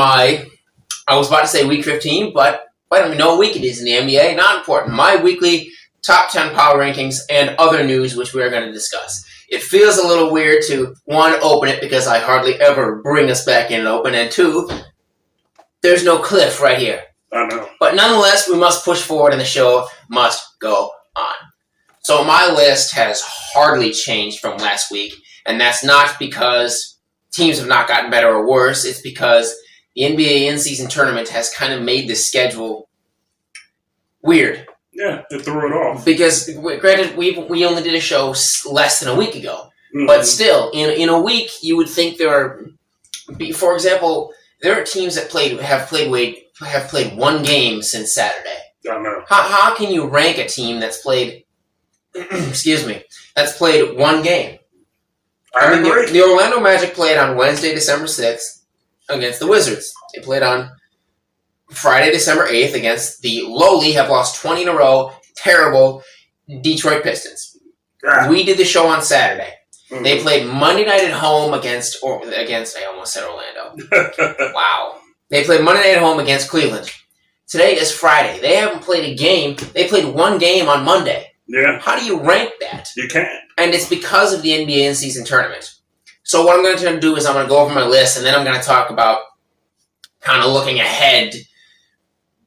I was about to say week 15, but I don't even know what week it is in the NBA. Not important. My weekly top 10 power rankings and other news, which we are going to discuss. It feels a little weird to, one, open it because I hardly ever bring us back in and open, and two, there's no cliff right here. I know. But nonetheless, we must push forward and the show must go on. So my list has hardly changed from last week, and that's not because teams have not gotten better or worse. It's because the NBA in-season tournament has kind of made the schedule weird. Yeah, they threw it off. Because, granted, we only did a show less than a week ago. Mm-hmm. But still, in a week, you would think there are, for example, there are teams that have played one game since Saturday. I know. How can you rank a team that's played, that's played one game? I mean, the Orlando Magic played on Wednesday, December 6th against the Wizards. They played on Friday, December 8th against the lowly, have lost 20 in a row, terrible Detroit Pistons. Ah. We did the show on Saturday. Mm-hmm. They played Monday night at home against I almost said Orlando. Wow. They played Monday night at home against Cleveland. Today is Friday. They haven't played a game. They played one game on Monday. Yeah. How do you rank that? You can't. And it's because of the NBA in-season tournament. So what I'm going to do is I'm going to go over my list, and then I'm going to talk about kind of looking ahead,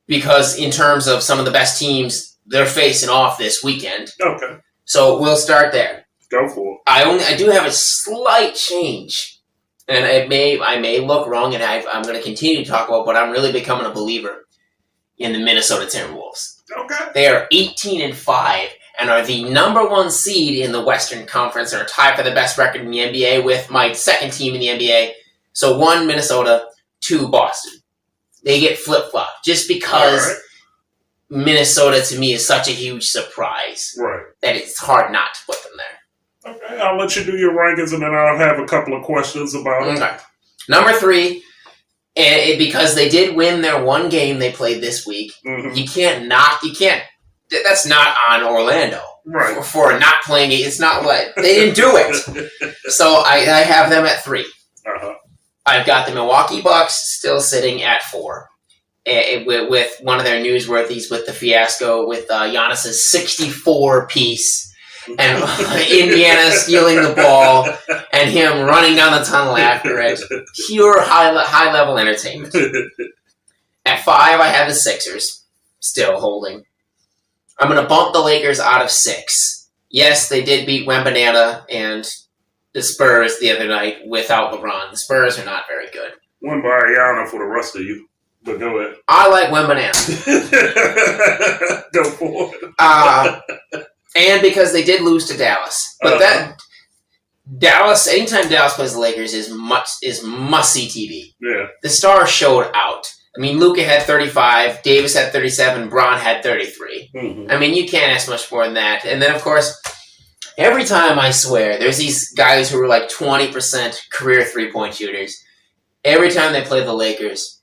because in terms of some of the best teams they're facing off this weekend. Okay. So we'll start there. Go for it. I do have a slight change, and I may look wrong, and I'm going to continue to talk about, but I'm really becoming a believer in the Minnesota Timberwolves. Okay. They are 18-5. And are the number one seed in the Western Conference, and are tied for the best record in the NBA with my second team in the NBA. So 1, Minnesota, 2, Boston. They get flip-flopped just because Minnesota, to me, is such a huge surprise that it's hard not to put them there. Okay, I'll let you do your rankings, and then I'll have a couple of questions about it. Okay. Number 3, because they did win their one game they played this week, that's not on Orlando for not playing it. It's not what they didn't do it. So I have them at 3. Uh-huh. I've got the Milwaukee Bucks still sitting at 4, with one of their newsworthies with the fiasco with Giannis's 64-piece and Indiana stealing the ball and him running down the tunnel after it. Pure high-level entertainment. At 5, I have the Sixers still holding. I'm going to bump the Lakers out of 6. Yes, they did beat Wembanyama and the Spurs the other night without LeBron. The Spurs are not very good. Wembanyama for the rest of you, but go ahead. I like Wembanyama. Go for it. And because they did lose to Dallas. But Dallas, anytime Dallas plays the Lakers, is must-see TV. Yeah. The stars showed out. I mean, Luka had 35, Davis had 37, Bron had 33. Mm-hmm. I mean, you can't ask much more than that. And then, of course, every time I swear, there's these guys who are like 20% career three-point shooters. Every time they play the Lakers,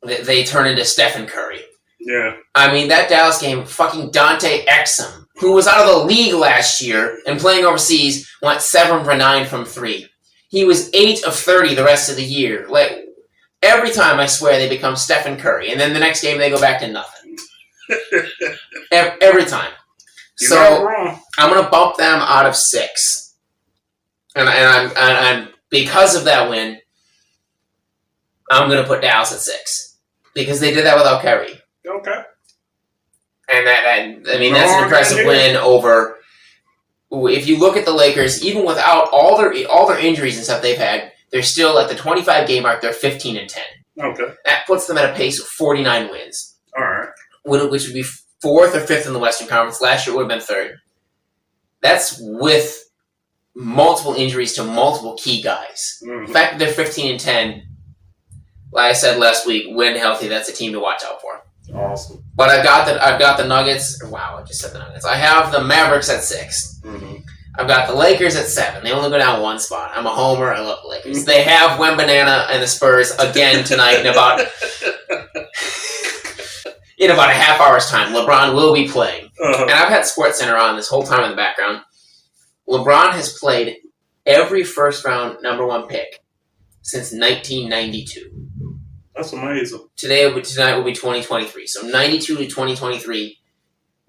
they turn into Stephen Curry. Yeah. I mean, that Dallas game, fucking Dante Exum, who was out of the league last year and playing overseas, went 7 for 9 from 3. He was 8 of 30 the rest of the year. Every time, I swear, they become Stephen Curry. And then the next game, they go back to nothing. Every time. You're So not wrong. I'm going to bump them out of 6. And I'm because of that win, I'm going to put Dallas at 6. Because they did that without Kyrie. Okay. And that's an impressive win over. If you look at the Lakers, even without all their injuries and stuff they've had, they're still at the 25 game mark. They're 15-10. Okay. That puts them at a pace of 49 wins. All right. Which would be 4th or 5th in the Western Conference. Last year it would have been 3rd. That's with multiple injuries to multiple key guys. Mm-hmm. The fact that they're 15-10, like I said last week, when healthy, that's a team to watch out for. Awesome. But I've got the Nuggets. Wow, I just said the Nuggets. I have the Mavericks at 6. Mm-hmm. I've got the Lakers at 7. They only go down 1 spot. I'm a homer. I love the Lakers. They have Wembanyama and the Spurs again tonight in about a half hour's time. LeBron will be playing. And I've had SportsCenter on this whole time in the background. LeBron has played every first-round number 1 pick since 1992. That's amazing. Tonight will be 2023. So 92 to 2023,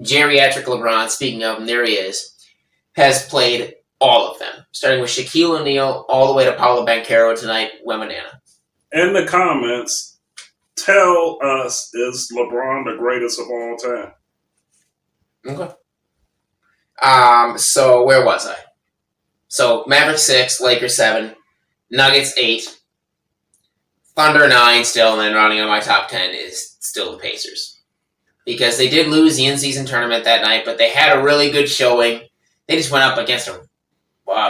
geriatric LeBron, speaking of him, there he is, has played all of them, starting with Shaquille O'Neal all the way to Paolo Banchero tonight, Wembanyama. In the comments, tell us, is LeBron the greatest of all time? Okay. So where was I? So Mavericks 6, Lakers 7, Nuggets 8, Thunder 9 still, and then rounding out my top 10 is still the Pacers. Because they did lose the in-season tournament that night, but they had a really good showing. They just went up against a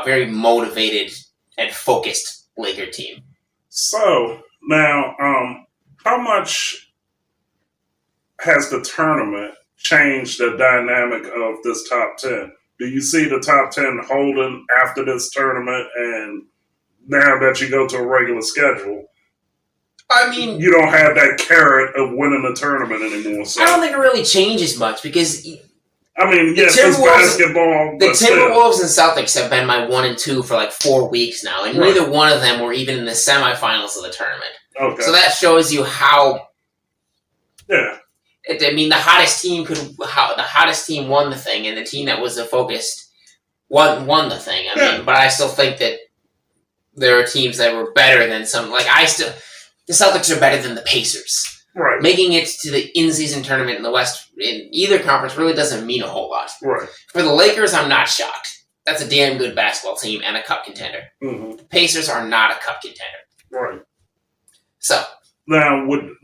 very motivated and focused Laker team. So, now, how much has the tournament changed the dynamic of this top 10? Do you see the top 10 holding after this tournament, and now that you go to a regular schedule, I mean, you don't have that carrot of winning the tournament anymore? So. I don't think it really changes much because I mean, yes, it's basketball. The But still. Timberwolves and Celtics have been my 1 and 2 for like 4 weeks now, and neither one of them were even in the semifinals of the tournament. Okay. So that shows you how. Yeah. The hottest team won the thing, and the team that was the focused won the thing. But I still think that there are teams that were better than some. The Celtics are better than the Pacers. Right. Making it to the in-season tournament in the West in either conference really doesn't mean a whole lot. Right. For the Lakers, I'm not shocked. That's a damn good basketball team and a cup contender. Mm-hmm. The Pacers are not a cup contender. Right. So. Now, one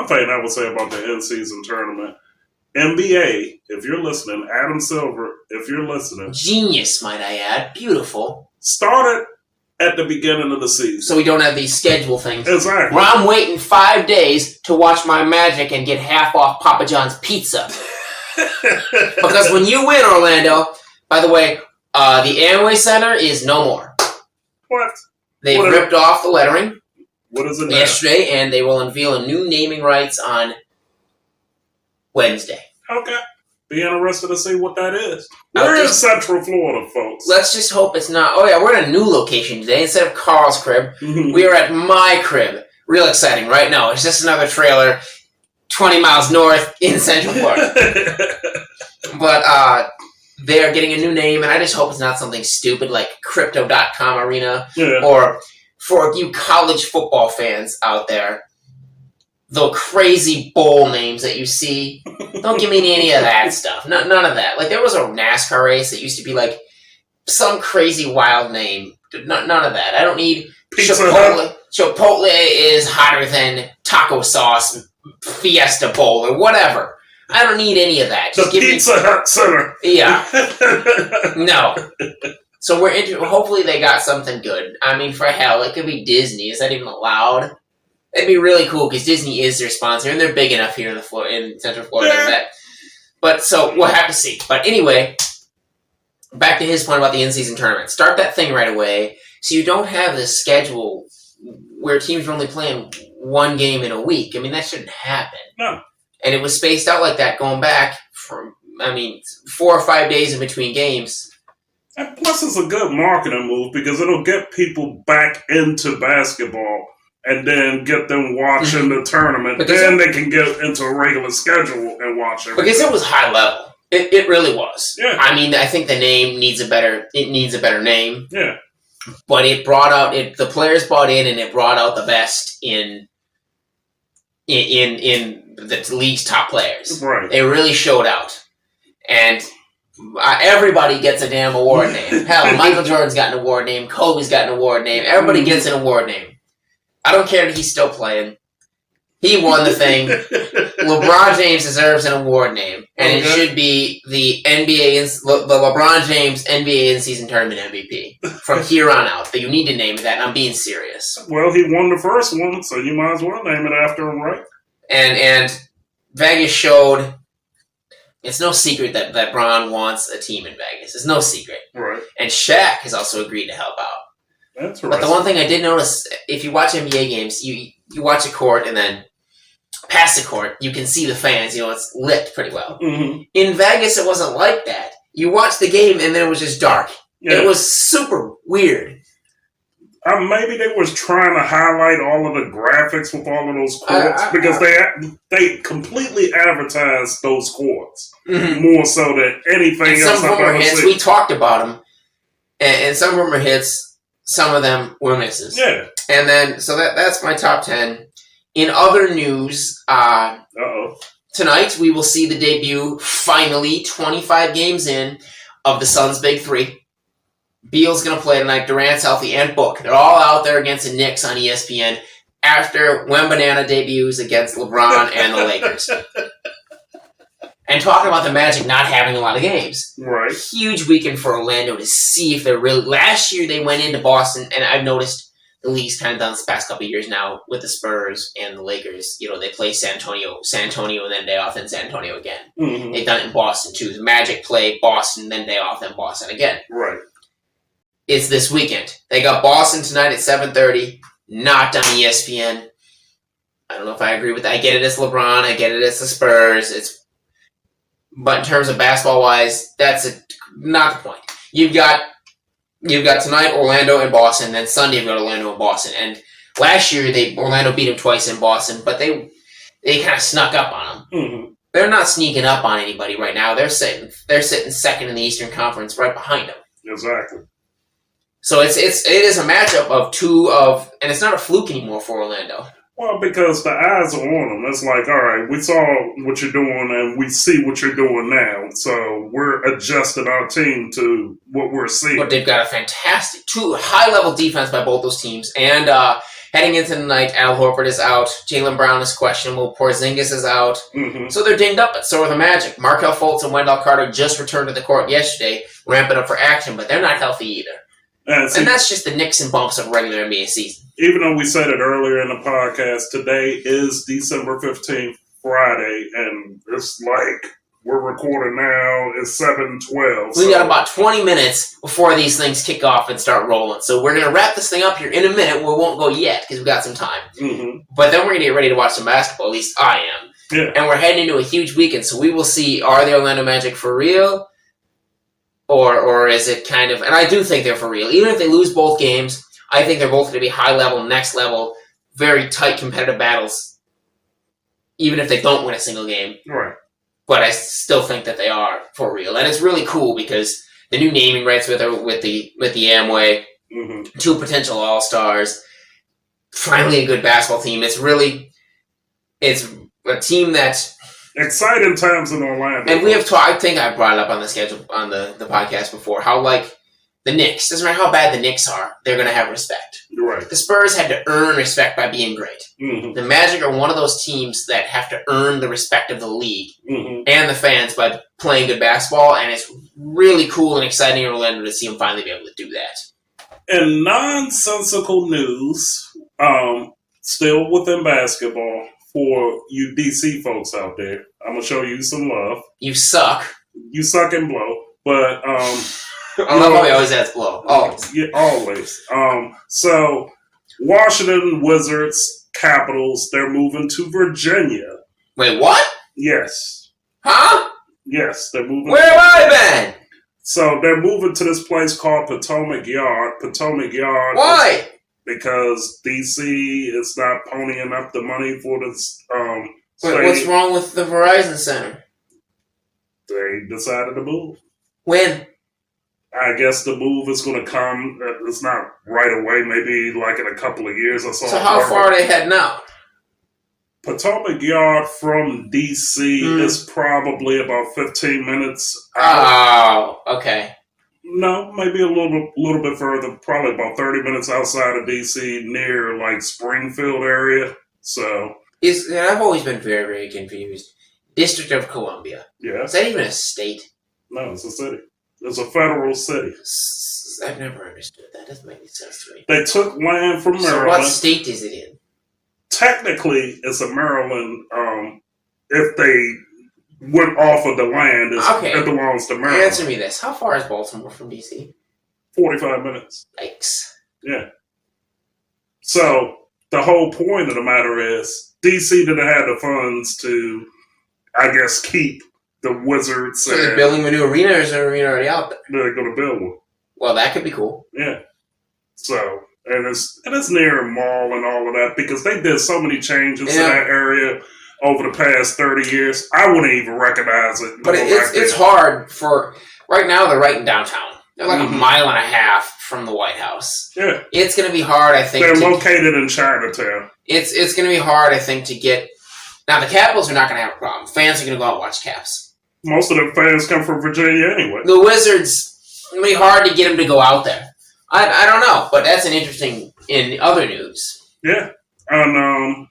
thing I would say about the in-season tournament, NBA, if you're listening, Adam Silver, if you're listening. Genius, might I add. Beautiful. Started at the beginning of the season. So we don't have these schedule things. Exactly. Where I'm waiting 5 days to watch my Magic and get half off Papa John's pizza. Because when you win, Orlando, by the way, the Amway Center is no more. What? They've ripped off the lettering. What is it now? Yesterday, and they will unveil a new naming rights on Wednesday. Okay. Be interested to see what that is. Where is Central Florida, folks? Let's just hope it's not. Oh, yeah, we're in a new location today. Instead of Carl's crib, we are at my crib. Real exciting, right? No, it's just another trailer 20 miles north in Central Florida. But they are getting a new name, and I just hope it's not something stupid like Crypto.com Arena. Yeah. Or for you college football fans out there, the crazy bowl names that you see. Don't give me any of that stuff. None of that. Like, there was a NASCAR race that used to be like some crazy wild name. None of that. I don't need Chipotle. Chipotle is hotter than taco sauce Fiesta Bowl or whatever. I don't need any of that. Just the Pizza Hut Center. Yeah. No. So hopefully they got something good. I mean, for hell, it could be Disney. Is that even allowed? It'd be really cool because Disney is their sponsor, and they're big enough here in Central Florida. Yeah. But so we'll have to see. But anyway, back to his point about the in-season tournament. Start that thing right away, so you don't have this schedule where teams are only playing 1 game in a week. I mean, that shouldn't happen. No. And it was spaced out like that, going back from 4 or 5 days in between games. And plus, it's a good marketing move because it'll get people back into basketball and then get them watching the tournament. Then they can get into a regular schedule and watch it. Because it was high level. It really was. Yeah. I mean, I think the name needs a better name. Yeah. But it brought out the players bought in, and it brought out the best in the league's top players. Right. They really showed out, and everybody gets a damn award name. Hell, Michael Jordan's got an award name. Kobe's got an award name. Everybody gets an award name. I don't care that he's still playing. He won the thing. LeBron James deserves an award name, and it should be the LeBron James NBA in-season tournament MVP from here on out. But you need to name it that, and I'm being serious. Well, he won the first one, so you might as well name it after him, right? And Vegas showed it's no secret that Bron wants a team in Vegas. It's no secret. Right. And Shaq has also agreed to help out. That's right. But the one thing I did notice, if you watch NBA games, you watch a court and then past the court, you can see the fans. You know, it's lit pretty well. Mm-hmm. In Vegas, it wasn't like that. You watch the game and then it was just dark. Yeah. It was super weird. Maybe they was trying to highlight all of the graphics with all of those courts because they completely advertised those courts more so than anything else. Some rumor hits, we talked about them, and some rumor hits, some of them were misses. Yeah. And then, so that's my top 10. In other news, tonight we will see the debut, finally, 25 games in, of the Suns' Big Three. Beal's going to play tonight, Durant's healthy, and Book. They're all out there against the Knicks on ESPN after Wembanyama debuts against LeBron and the Lakers. And talking about the Magic not having a lot of games. Right. Huge weekend for Orlando to see if they're really... Last year they went into Boston, and I've noticed the league's kind of done this past couple of years now with the Spurs and the Lakers. You know, they play San Antonio, and then day off, then San Antonio again. Mm-hmm. They've done it in Boston, too. The Magic play Boston, then day off, then Boston again. Right. It's this weekend. They got Boston tonight at 7:30, not on ESPN. I don't know if I agree with that. I get it as LeBron. I get it as the Spurs. But in terms of basketball-wise, that's not the point. You've got tonight Orlando and Boston, then Sunday you've got Orlando and Boston. And last year Orlando beat them twice in Boston, but they kind of snuck up on them. Mm-hmm. They're not sneaking up on anybody right now. They're sitting second in the Eastern Conference, right behind them. Exactly. So it is a matchup of and it's not a fluke anymore for Orlando. Well, because the eyes are on them. It's like, all right, we saw what you're doing and we see what you're doing now. So we're adjusting our team to what we're seeing. But they've got a fantastic, high-level defense by both those teams. And heading into the night, Al Horford is out. Jaylen Brown is questionable. Porzingis is out. Mm-hmm. So they're dinged up, but so are the Magic. Markelle Fultz and Wendell Carter just returned to the court yesterday, ramping up for action, but they're not healthy either. And that's just the nicks and bumps of a regular NBA season. Even though we said it earlier in the podcast, today is December 15th, Friday, and it's like we're recording now. It's 7:12. We got about 20 minutes before these things kick off and start rolling. So we're going to wrap this thing up here in a minute. We won't go yet because we've got some time. Mm-hmm. But then we're going to get ready to watch some basketball. At least I am. Yeah. And we're heading into a huge weekend. So we will see, are the Orlando Magic for real? Or is it kind of... And I do think they're for real. Even if they lose both games, I think they're both going to be high level, next level, very tight competitive battles. Even if they don't win a single game. Right. But I still think that they are for real. And it's really cool because the new naming rights with the Amway, mm-hmm. 2 potential All-Stars, finally a good basketball team. It's a team that's... Exciting times in Orlando. And we have talked, I think I brought it up on the schedule, on the podcast before, how like the Knicks, doesn't matter how bad the Knicks are, they're going to have respect. Right. The Spurs had to earn respect by being great. Mm-hmm. The Magic are one of those teams that have to earn the respect of the league mm-hmm. and the fans by playing good basketball, and it's really cool and exciting in Orlando to see them finally be able to do that. In nonsensical news, still within basketball, for you DC folks out there, I'm going to show you some love. You suck. You suck and blow. But, I love how he always adds blow. Always. Yeah, always. So, Washington Wizards, Capitals, they're moving to Virginia. Wait, what? Yes. Huh? Yes, they're moving. Where have I been? So, they're moving to this place called Potomac Yard. Potomac Yard. Why? because DC is not ponying up the money for this. Wait, what's wrong with the Verizon Center? They decided to move. When? I guess the move is going to come. It's not right away. Maybe like in a couple of years or so. So how far are they heading out? Potomac Yard from DC is probably about 15 minutes out. Oh, okay. No, maybe a little bit further. Probably about 30 minutes outside of DC, near like Springfield area. So I've always been very, very confused. District of Columbia. Yeah. Is that even a state? No, it's a city. It's a federal city. I've never understood that. Doesn't make any sense to me. They took land from Maryland. So what state is it in? Technically, it's a Maryland. If they went off of the land, it belongs to Maryland. Answer me this. How far is Baltimore from DC? 45 minutes. Yikes. Yeah. So the whole point of the matter is DC didn't have the funds to, I guess, keep the Wizards. So they're building a new arena, or is the arena already out there? They're going to build one. Well, that could be cool. Yeah. So, and it's near a mall and all of that, because they did so many changes in that area over the past 30 years. I wouldn't even recognize it. But it's hard for, right now they're right in downtown. They're like a mile and a half from the White House. Yeah. It's going to be hard, I think. They're located in Chinatown. It's going to be hard, I think, to get. Now, the Capitals are not going to have a problem. Fans are going to go out and watch Caps. Most of the fans come from Virginia anyway. The Wizards, it's going to be hard to get them to go out there. I don't know, but that's an interesting in other news. Yeah. And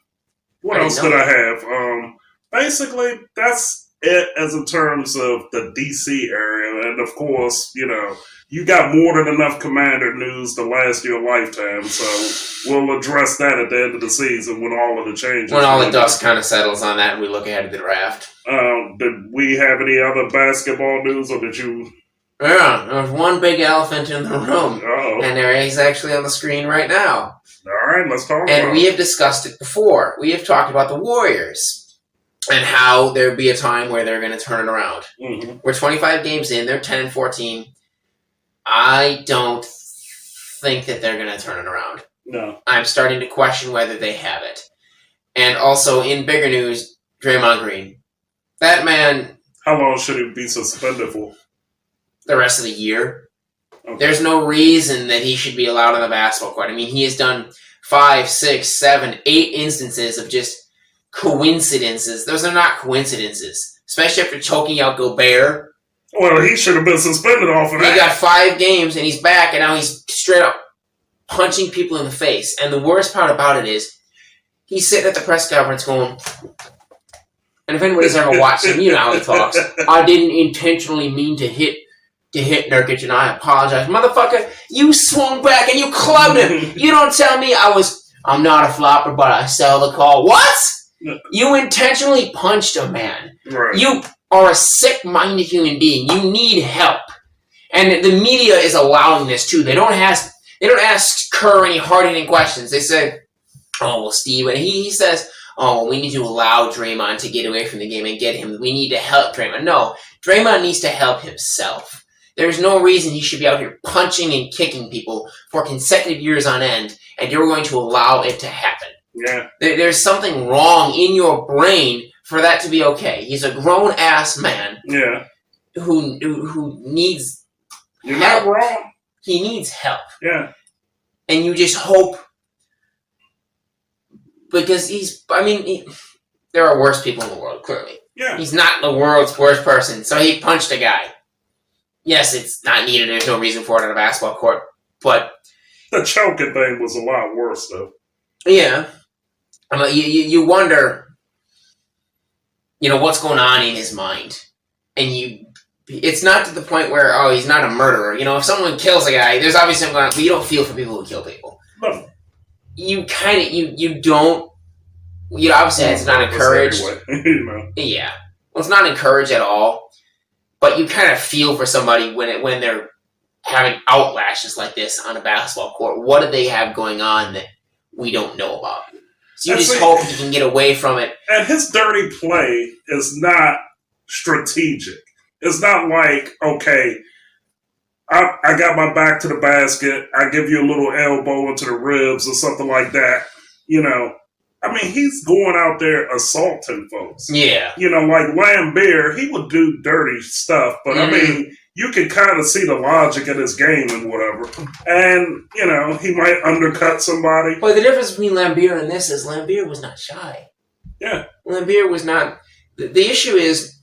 what else did I have? Basically, that's it as in terms of the DC area. And of course, you got more than enough Commander news to last your lifetime. So we'll address that at the end of the season when all of the changes. When all the dust kind of settles on that and we look ahead to the draft. Did we have any other basketball news, or did you? Yeah, there's one big elephant in the room. Uh-oh. And he's actually on the screen right now. All right, let's talk about it. And we have discussed it before. We have talked about the Warriors and how there'd be a time where they're going to turn it around. Mm-hmm. We're 25 games in. They're 10-14. I don't think that they're going to turn it around. No. I'm starting to question whether they have it. And also, in bigger news, Draymond Green. That man... How long should he be suspended for? The rest of the year. Okay. There's no reason that he should be allowed on the basketball court. I mean, he has done 5, 6, 7, 8 instances of just coincidences. Those are not coincidences. Especially after choking out Gobert. Well, he should have been suspended off of that. He got 5 games, and he's back, and now he's straight up punching people in the face. And the worst part about it is, he's sitting at the press conference going... And if anybody's ever watched him, you know how he talks. I didn't intentionally mean to hit Nurkic, and I apologize. Motherfucker, you swung back and you clubbed him. You don't tell me I'm not a flopper, but I sell the call. What? You intentionally punched a man. Right. You are a sick-minded human being. You need help. And the media is allowing this too. They don't ask Kerr any hard-hitting questions. They say, oh, well, Steve, and he says, oh, we need to allow Draymond to get away from the game and get him. We need to help Draymond. No, Draymond needs to help himself. There's no reason he should be out here punching and kicking people for consecutive years on end, and you're going to allow it to happen. Yeah. There's something wrong in your brain for that to be okay. He's a grown-ass man. Yeah. Who needs You're help. not wrong. He needs help. Yeah. And you just hope... Because there are worse people in the world, clearly. Yeah. He's not the world's worst person, so he punched a guy. Yes, it's not needed. There's no reason for it on a basketball court, but... The choking thing was a lot worse, though. Yeah. You wonder, what's going on in his mind. And it's not to the point where, oh, he's not a murderer. If someone kills a guy, there's obviously something going on, but you don't feel for people who kill people. No. You don't, obviously it's not encouraged. Anyway. Yeah. Well, it's not encouraged at all, but you kind of feel for somebody when they're having outlashes like this on a basketball court. What do they have going on that we don't know about? So you just hope you can get away from it. And his dirty play is not strategic. It's not like, okay, I got my back to the basket. I give you a little elbow into the ribs or something like that. You know, I mean, he's going out there assaulting folks. Yeah. You know, like Lambeer, he would do dirty stuff, but I mean, you can kind of see the logic in his game and whatever. And, you know, he might undercut somebody. Well, the difference between Lambeer and this is Lambeer was not shy. Yeah. Lambeer was not. The issue is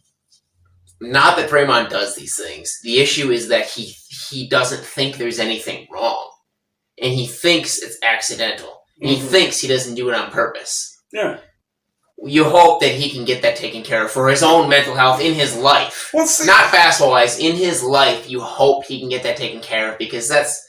not that Draymond does these things. The issue is that he doesn't think there's anything wrong. And he thinks it's accidental. And he thinks he doesn't do it on purpose. Yeah. You hope that he can get that taken care of for his own mental health in his life. Well, see, not basketball-wise. In his life, you hope he can get that taken care of because there's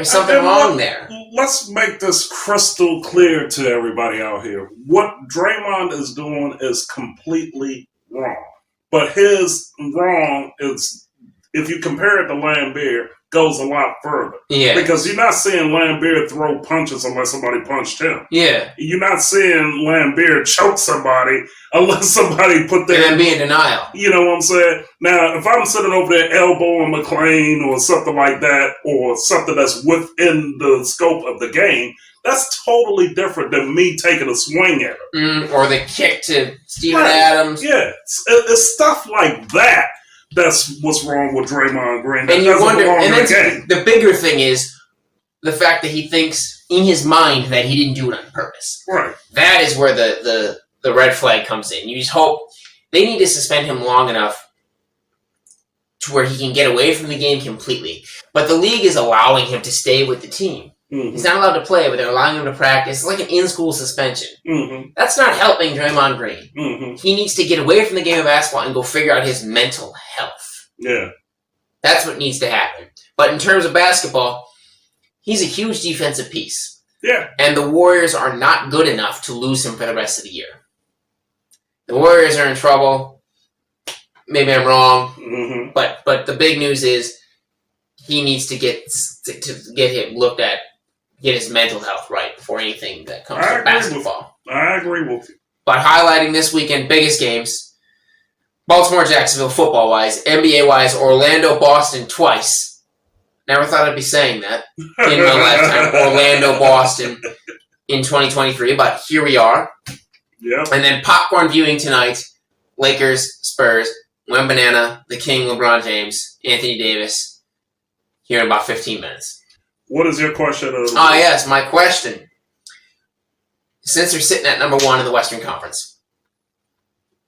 something wrong there. Let's make this crystal clear to everybody out here. What Draymond is doing is completely wrong. But his wrong is, if you compare it to Lambeer, goes a lot further. Yeah. Because you're not seeing Lambeer throw punches unless somebody punched him. Yeah. You're not seeing Lambeer choke somebody unless somebody put their... And then be in denial. You know what I'm saying? Now, if I'm sitting over there elbowing Mclain or something like that, or something that's within the scope of the game, that's totally different than me taking a swing at him. Or the kick to Steven Adams. Yeah. It's stuff like that. That's what's wrong with Draymond Green. That And you wonder, and then the bigger thing is the fact that he thinks in his mind that he didn't do it on purpose. Right. That is where the red flag comes in. You just hope they need to suspend him long enough to where he can get away from the game completely. But the league is allowing him to stay with the team. He's not allowed to play, but they're allowing him to practice. It's like an in-school suspension. That's not helping Draymond Green. He needs to get away from the game of basketball and go figure out his mental health. Yeah. That's what needs to happen. But in terms of basketball, he's a huge defensive piece. Yeah. And the Warriors are not good enough to lose him for the rest of the year. The Warriors are in trouble. Maybe I'm wrong. But the big news is he needs to get him looked at. Get his mental health right before anything that comes to basketball. I agree with you. But highlighting this weekend, biggest games, Baltimore, Jacksonville, football-wise, NBA-wise, Orlando, Boston twice. Never thought I'd be saying that in my lifetime. Orlando, Boston in 2023, but here we are. Yeah. And then popcorn viewing tonight, Lakers, Spurs, Wembanana, the King, LeBron James, Anthony Davis, here in about 15 minutes. What is your question? Yes, my question. Since they're sitting at number 1 in the Western Conference.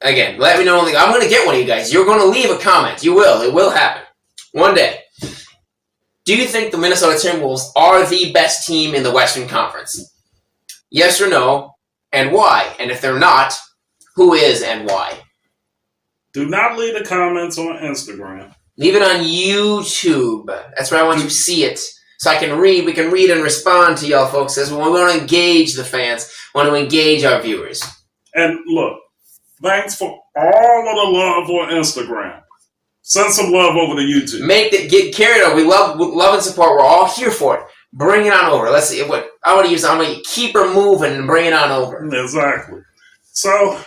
Again, let me know. I'm going to get one of you guys. You're going to leave a comment. You will. It will happen. One day. Do you think the Minnesota Timberwolves are the best team in the Western Conference? Yes or no? And why? And if they're not, who is and why? Do not leave the comments on Instagram. Leave it on YouTube. That's where I want you to see it. So we can read and respond to y'all folks as well. We want to engage the fans. We want to engage our viewers. And look, thanks for all of the love on Instagram. Send some love over to YouTube. Carry it over. We love and support. We're all here for it. Bring it on over. Let's see what I'm going to keep her moving and bring it on over. Exactly. So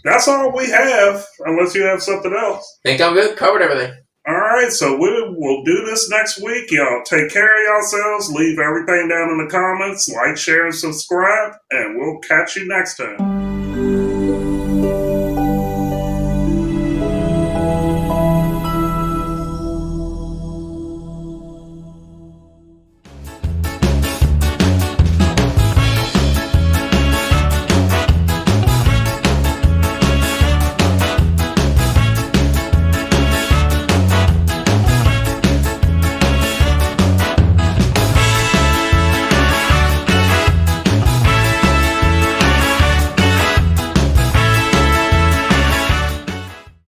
that's all we have, unless you have something else. Think I'm good? Covered everything. All right, so we will do this next week. Y'all take care of yourselves. Leave everything down in the comments. Like, share, and subscribe. And we'll catch you next time.